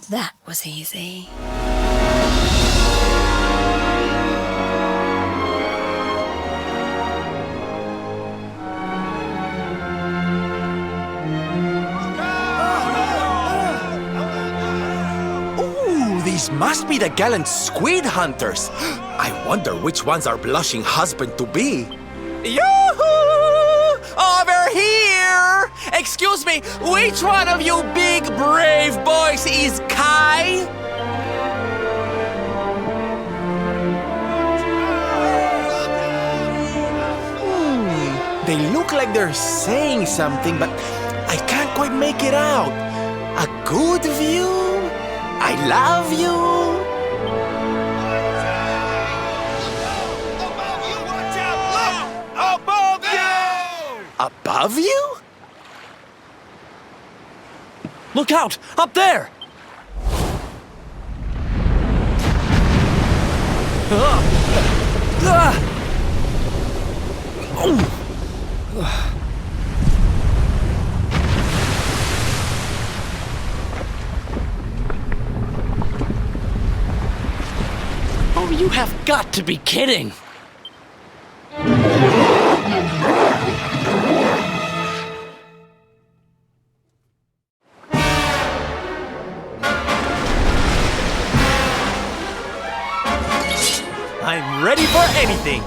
That was easy. Ooh, these must be the gallant squid hunters. I wonder which one's our blushing husband-to-be. Yoo-hoo! Over here! Excuse me, which one of you big brave boys is Kai? They look like they're saying something, but I can't quite make it out. A good view? I love you? Above you? Look out! Up there! You have got to be kidding! I'm ready for anything!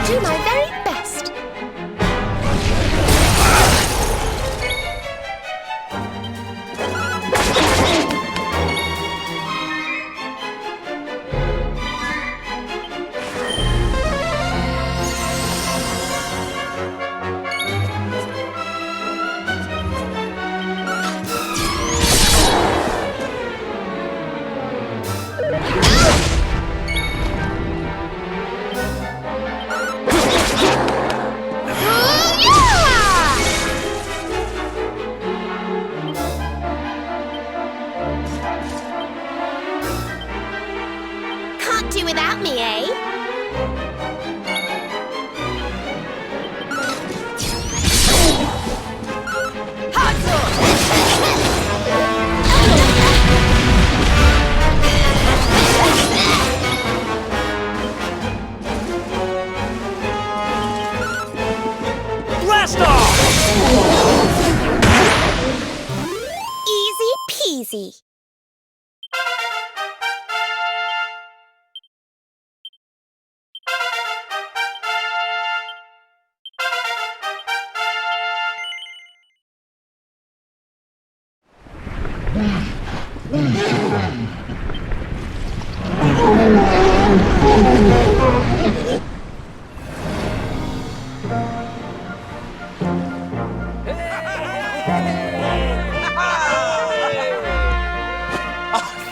Do my very best. Can't do without me, eh? Blast off! Easy peasy.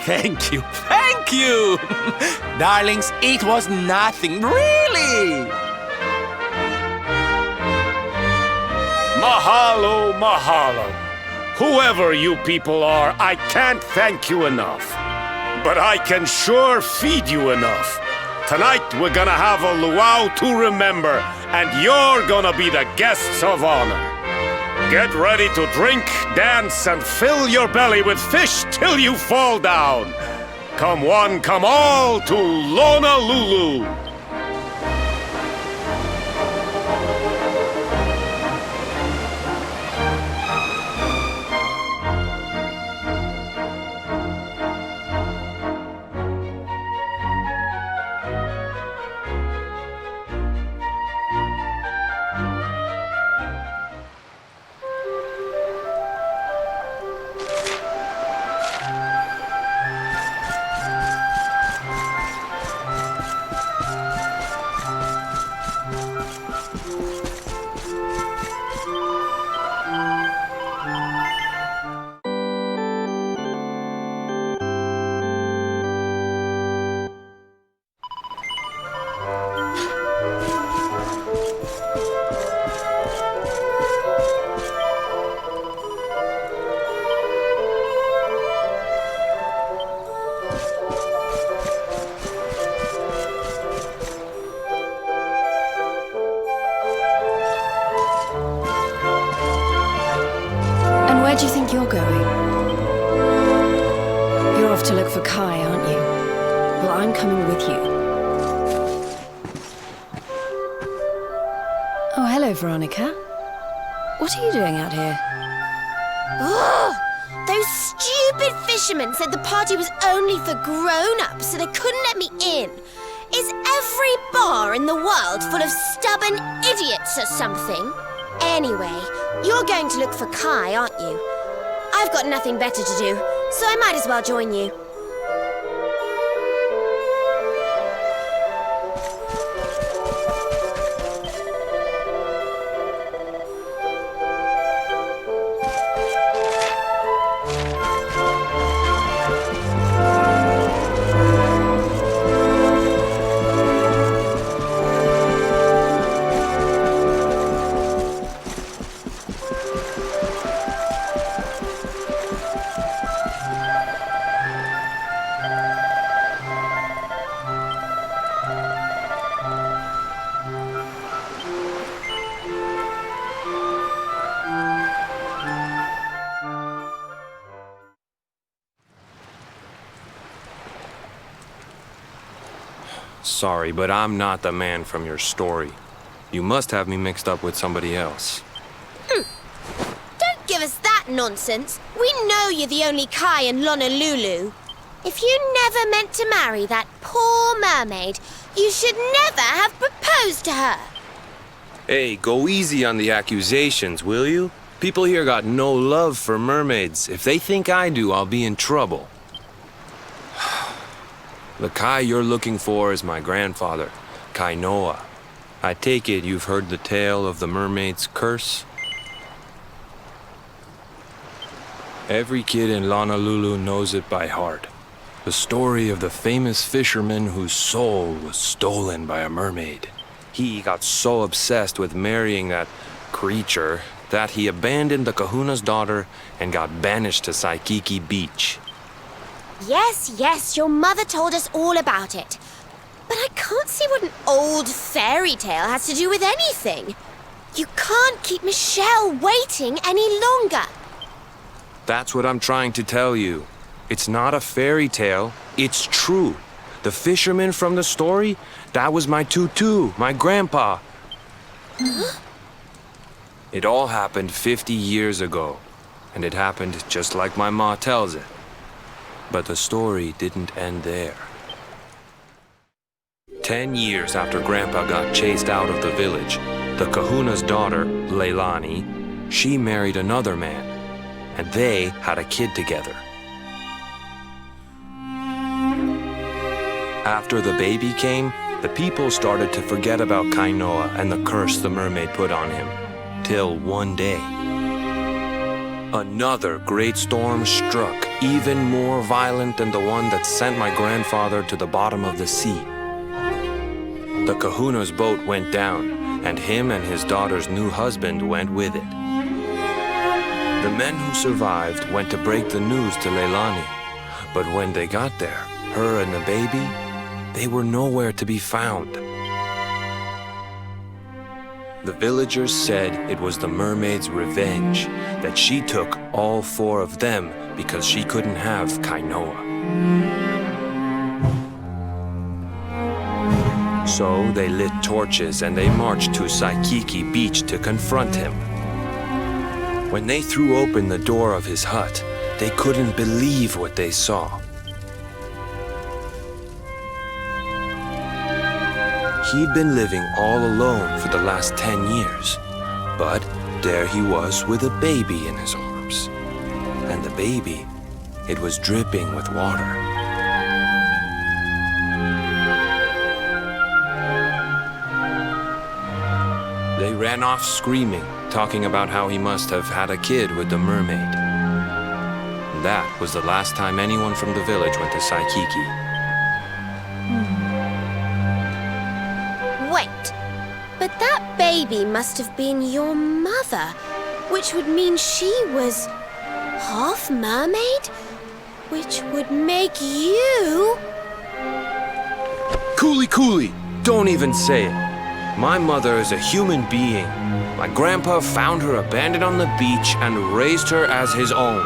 Thank you, thank you! Darlings, it was nothing, really! Mahalo, mahalo. Whoever you people are, I can't thank you enough. But I can sure feed you enough. Tonight we're gonna have a luau to remember, and you're gonna be the guests of honor. Get ready to drink, dance, and fill your belly with fish till you fall down. Come one, come all to Lona Lulu. Kai, aren't you? Well, I'm coming with you. Oh, hello, Veronica. What are you doing out here? Ugh! Those stupid fishermen said the party was only for grown-ups, so they couldn't let me in. Is every bar in the world full of stubborn idiots or something? Anyway, you're going to look for Kai, aren't you? I've got nothing better to do, so I might as well join you. Sorry, but I'm not the man from your story. You must have me mixed up with somebody else. Don't give us that nonsense. We know you're the only Kai in Honolulu. If you never meant to marry that poor mermaid, you should never have proposed to her. Hey, go easy on the accusations, will you? People here got no love for mermaids. If they think I do, I'll be in trouble. The Kai you're looking for is my grandfather, Kainoa. I take it you've heard the tale of the mermaid's curse? Every kid in Honolulu knows it by heart. The story of the famous fisherman whose soul was stolen by a mermaid. He got so obsessed with marrying that creature that he abandoned the kahuna's daughter and got banished to Saikiki Beach. Yes, your mother told us all about it. But I can't see what an old fairy tale has to do with anything. You can't keep Michelle waiting any longer. That's what I'm trying to tell you. It's not a fairy tale, it's true. The fisherman from the story, that was my tutu, my grandpa. Huh? It all happened 50 years ago, and it happened just like my ma tells it. But the story didn't end there. 10 years after Grandpa got chased out of the village, the kahuna's daughter, Leilani, she married another man, and they had a kid together. After the baby came, the people started to forget about Kainoa and the curse the mermaid put on him, till one day. Another great storm struck, even more violent than the one that sent my grandfather to the bottom of the sea. The kahuna's boat went down, and him and his daughter's new husband went with it. The men who survived went to break the news to Leilani, but when they got there, her and the baby, they were nowhere to be found. The villagers said it was the mermaid's revenge, that she took all 4 of them because she couldn't have Kainoa. So they lit torches and they marched to Saikiki Beach to confront him. When they threw open the door of his hut, they couldn't believe what they saw. He'd been living all alone for the last 10 years, but there he was with a baby in his arms. And the baby, it was dripping with water. They ran off screaming, talking about how he must have had a kid with the mermaid. And that was the last time anyone from the village went to Saikiki. Wait, but that baby must have been your mother, which would mean she was half mermaid, which would make you... Cooley, don't even say it. My mother is a human being. My grandpa found her abandoned on the beach and raised her as his own.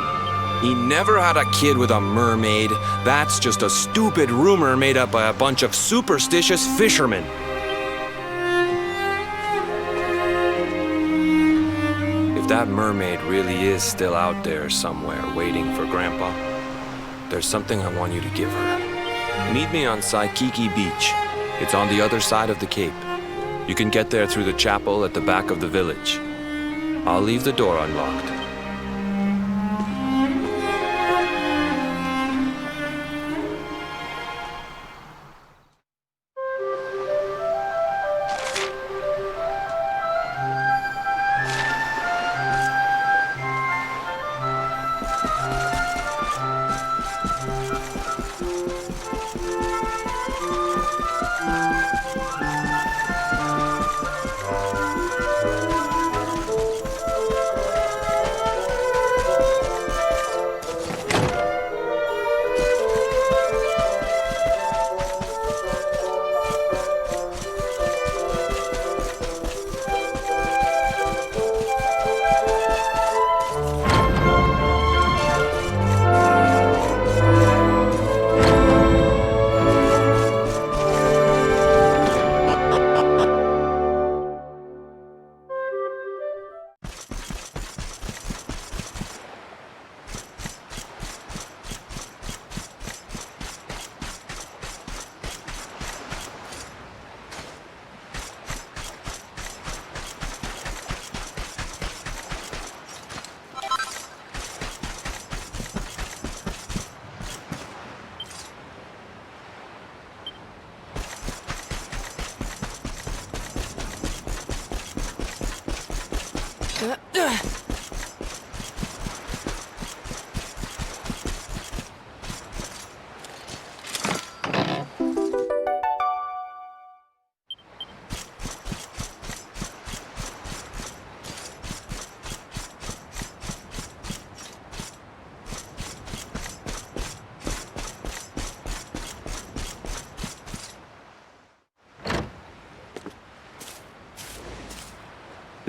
He never had a kid with a mermaid. That's just a stupid rumor made up by a bunch of superstitious fishermen. If that mermaid really is still out there somewhere waiting for Grandpa, there's something I want you to give her. Meet me on Saikiki Beach. It's on the other side of the cape. You can get there through the chapel at the back of the village. I'll leave the door unlocked.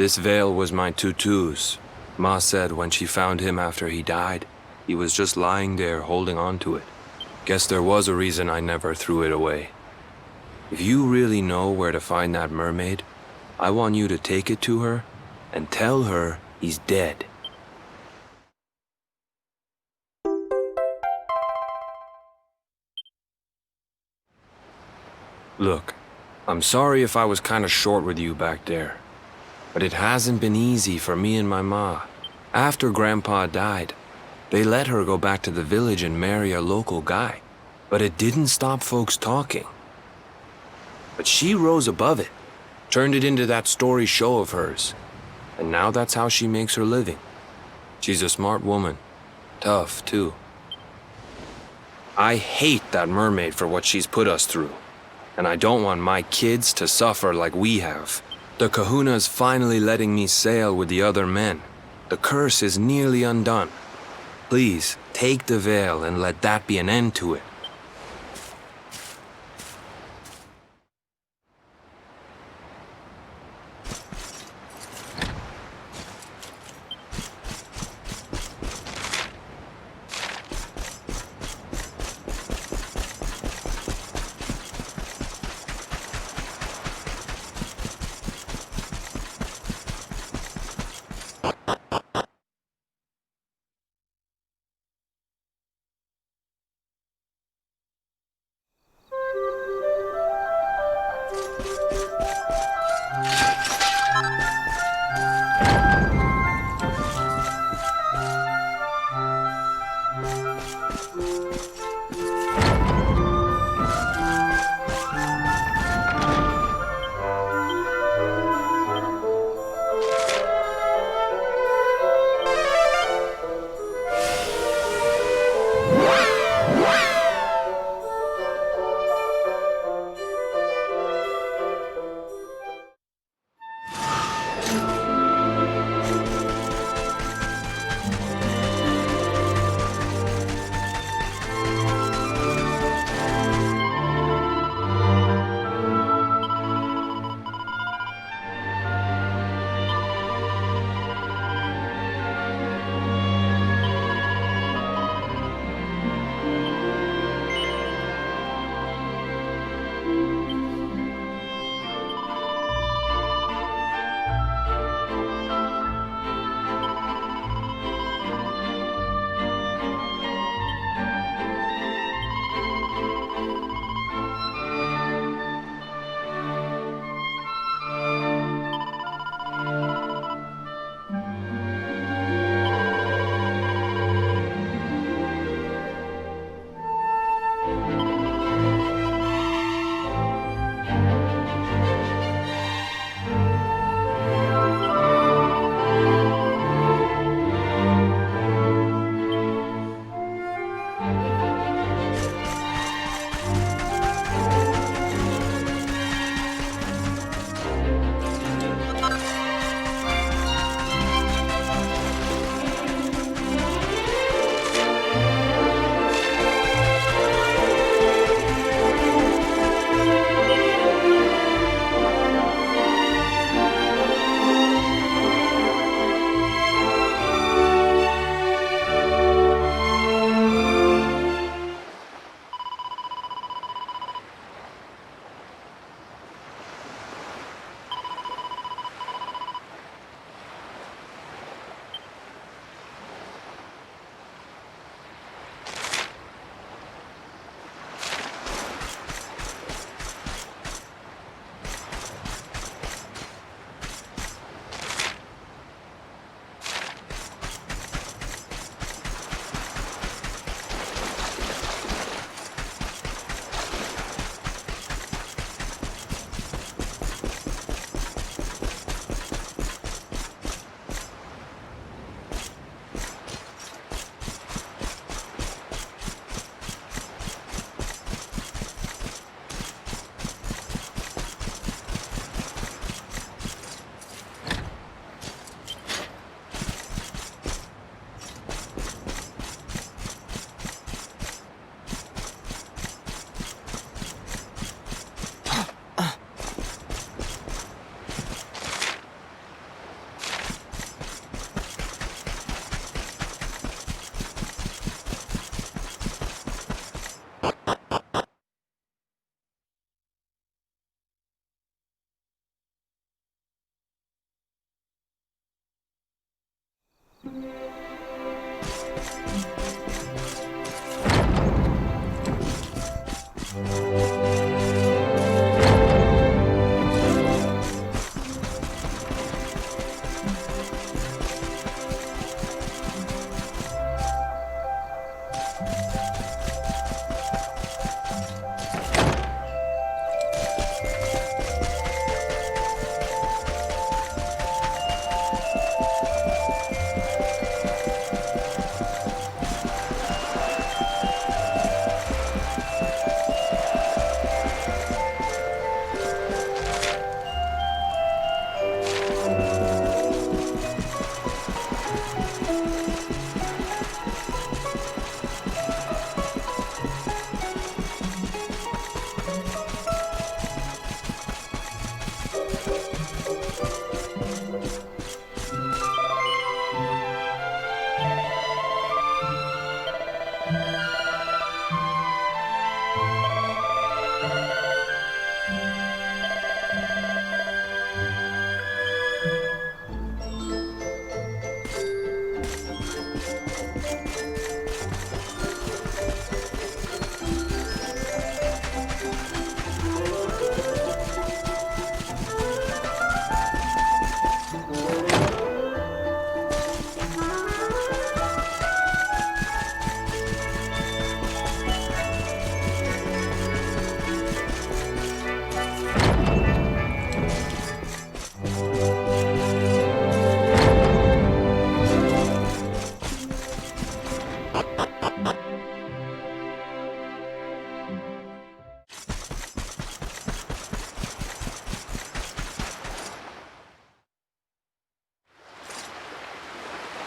This veil was my tutu's. Ma said when she found him after he died, he was just lying there holding on to it. Guess there was a reason I never threw it away. If you really know where to find that mermaid, I want you to take it to her and tell her he's dead. Look, I'm sorry if I was kinda short with you back there. But it hasn't been easy for me and my ma. After Grandpa died, they let her go back to the village and marry a local guy. But it didn't stop folks talking. But she rose above it, turned it into that story show of hers. And now that's how she makes her living. She's a smart woman. Tough, too. I hate that mermaid for what she's put us through. And I don't want my kids to suffer like we have. The kahuna's finally letting me sail with the other men. The curse is nearly undone. Please, take the veil and let that be an end to it.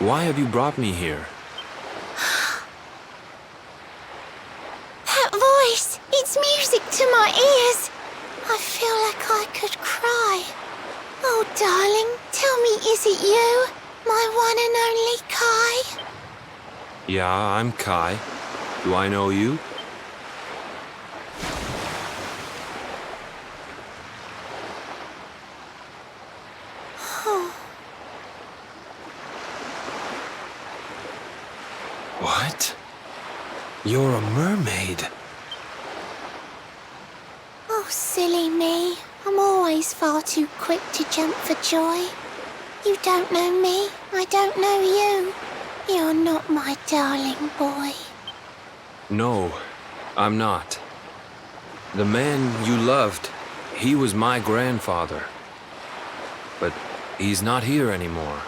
Why have you brought me here? That voice! It's music to my ears! I feel like I could cry. Oh, darling, tell me, is it you? My one and only Kai? Yeah, I'm Kai. Do I know you? What? You're a mermaid. Oh, silly me. I'm always far too quick to jump for joy. You don't know me, I don't know you. You're not my darling boy. No, I'm not. The man you loved, he was my grandfather. But he's not here anymore.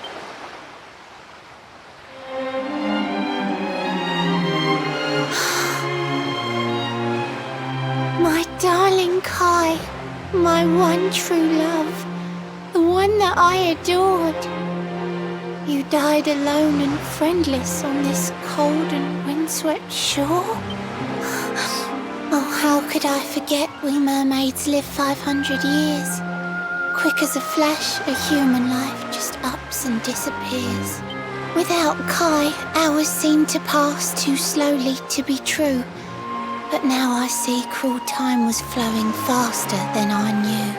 My darling Kai, my one true love, the one that I adored. You died alone and friendless on this cold and windswept shore. Oh, how could I forget we mermaids live 500 years? Quick as a flash, a human life just ups and disappears. Without Kai, hours seem to pass too slowly to be true. But now I see cruel time was flowing faster than I knew.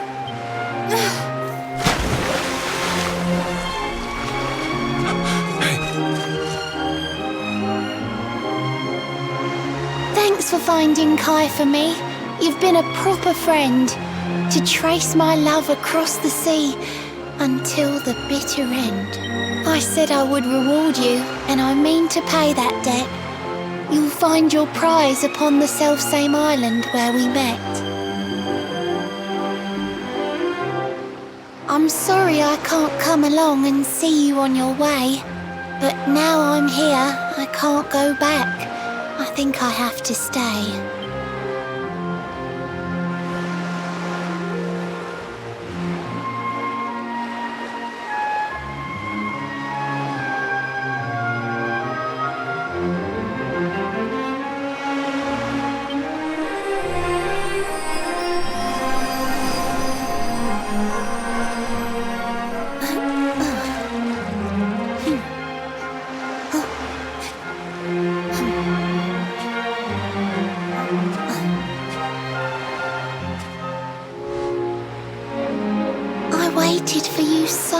Thanks for finding Kai for me. You've been a proper friend. To trace my love across the sea until the bitter end. I said I would reward you, and I mean to pay that debt. You'll find your prize upon the selfsame island where we met. I'm sorry I can't come along and see you on your way, but now I'm here, I can't go back. I think I have to stay. waited for you so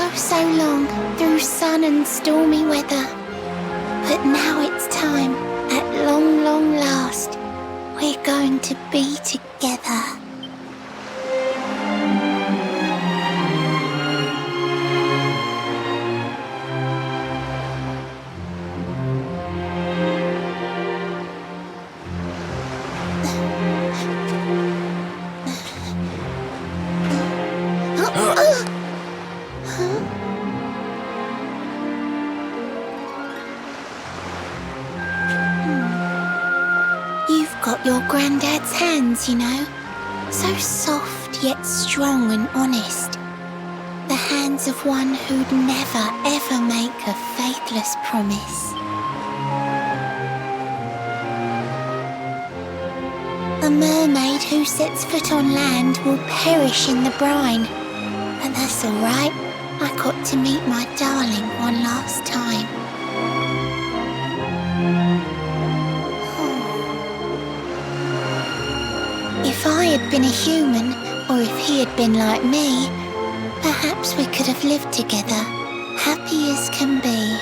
long through sun and stormy weather. But now it's time, at long last, we're going to be together. You've got your granddad's hands, you know. So soft yet strong and honest. The hands of one who'd never ever make a faithless promise. A mermaid who sets foot on land will perish in the brine. But that's all right. I got to meet my darling one last time. If I had been a human, or if he had been like me, perhaps we could have lived together, happy as can be.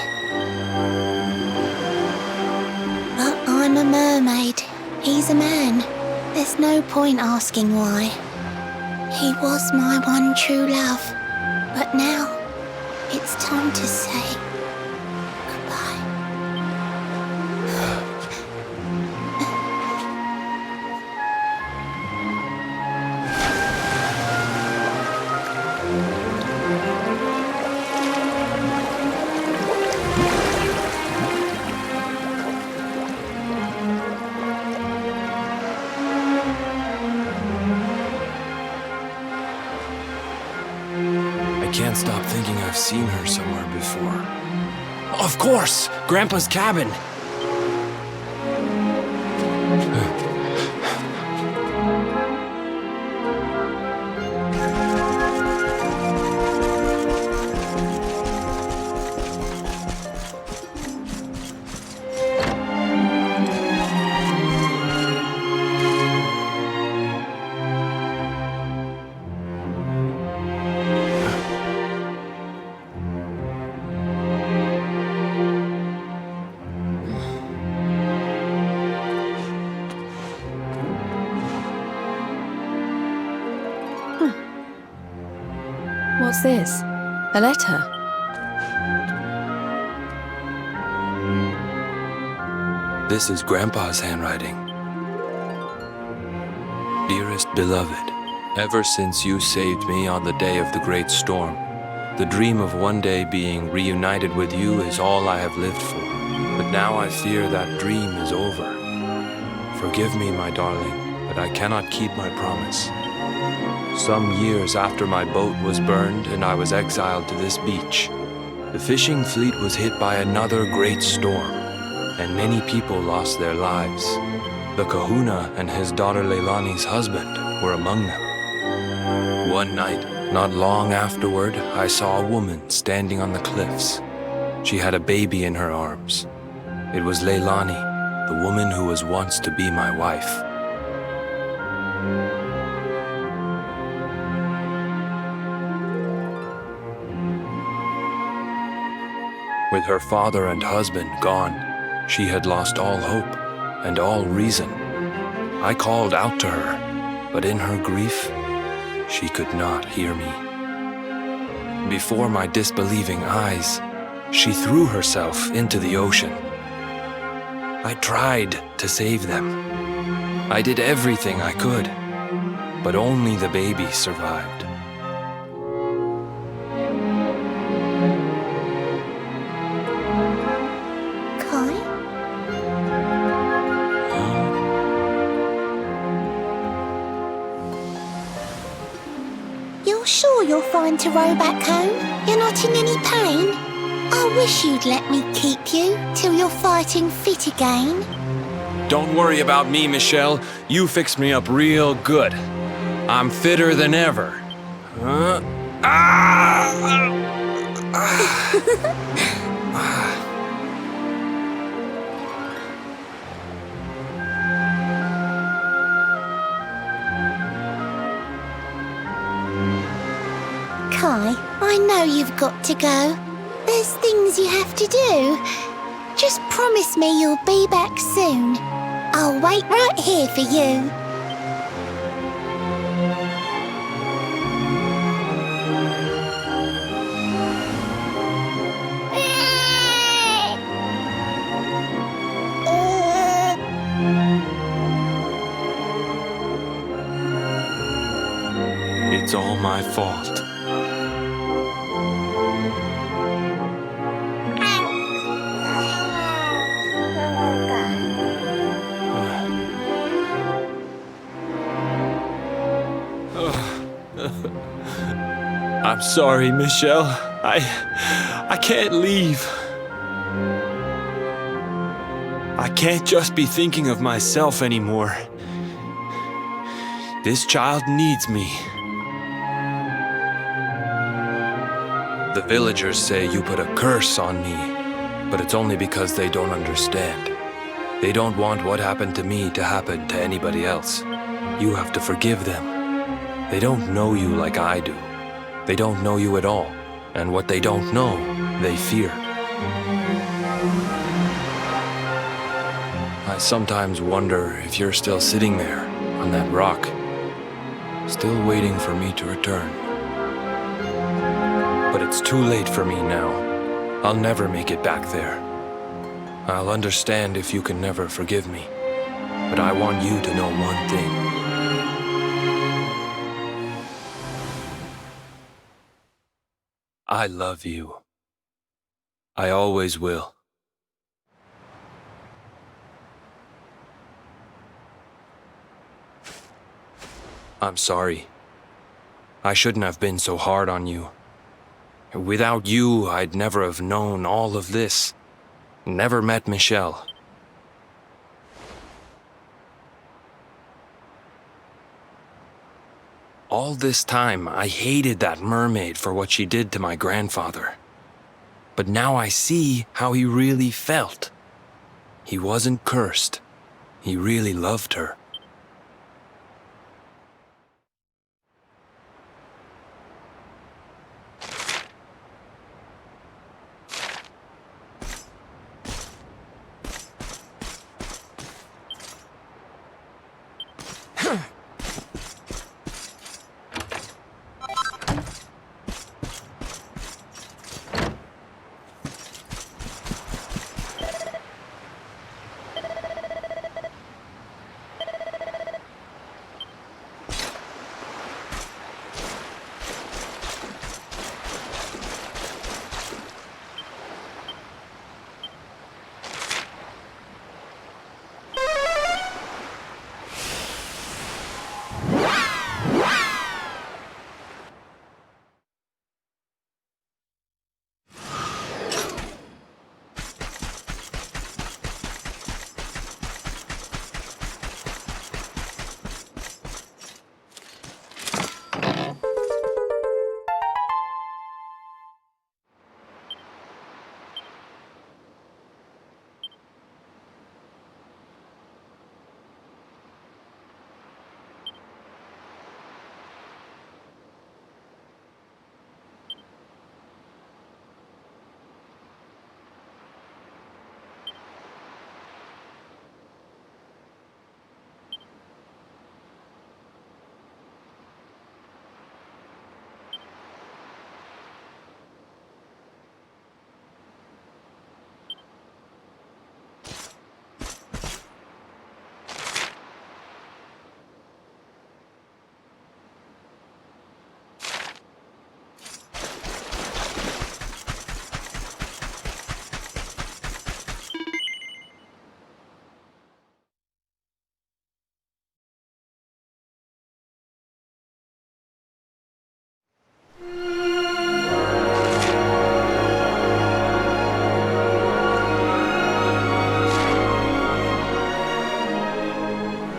But I'm a mermaid. He's a man. There's no point asking why. He was my one true love. But now, it's time to say goodbye. I can't stop thinking I've seen her somewhere before. Of course! Grandpa's cabin! What's this? A letter? This is Grandpa's handwriting. Dearest beloved, ever since you saved me on the day of the great storm, the dream of one day being reunited with you is all I have lived for. But now I fear that dream is over. Forgive me, my darling, but I cannot keep my promise. Some years after my boat was burned and I was exiled to this beach, the fishing fleet was hit by another great storm, and many people lost their lives. The kahuna and his daughter Leilani's husband were among them. One night, not long afterward, I saw a woman standing on the cliffs. She had a baby in her arms. It was Leilani, the woman who was once to be my wife. With her father and husband gone, she had lost all hope and all reason. I called out to her, but in her grief, she could not hear me. Before my disbelieving eyes, she threw herself into the ocean. I tried to save them. I did everything I could, but only the baby survived. Sure you're fine to row back home? You're not in any pain? I wish you'd let me keep you till you're fighting fit again. Don't worry about me, Michelle. You fixed me up real good. I'm fitter than ever. Kai, I know you've got to go. There's things you have to do. Just promise me you'll be back soon. I'll wait right here for you. It's all my fault. I'm sorry, Michelle. I can't leave. I can't just be thinking of myself anymore. This child needs me. The villagers say you put a curse on me, but it's only because they don't understand. They don't want what happened to me to happen to anybody else. You have to forgive them. They don't know you like I do. They don't know you at all, and what they don't know, they fear. I sometimes wonder if you're still sitting there, on that rock, still waiting for me to return. But it's too late for me now. I'll never make it back there. I'll understand if you can never forgive me, but I want you to know one thing. I love you. I always will. I'm sorry. I shouldn't have been so hard on you. Without you, I'd never have known all of this. Never met Michelle. All this time, I hated that mermaid for what she did to my grandfather. But now I see how he really felt. He wasn't cursed. He really loved her.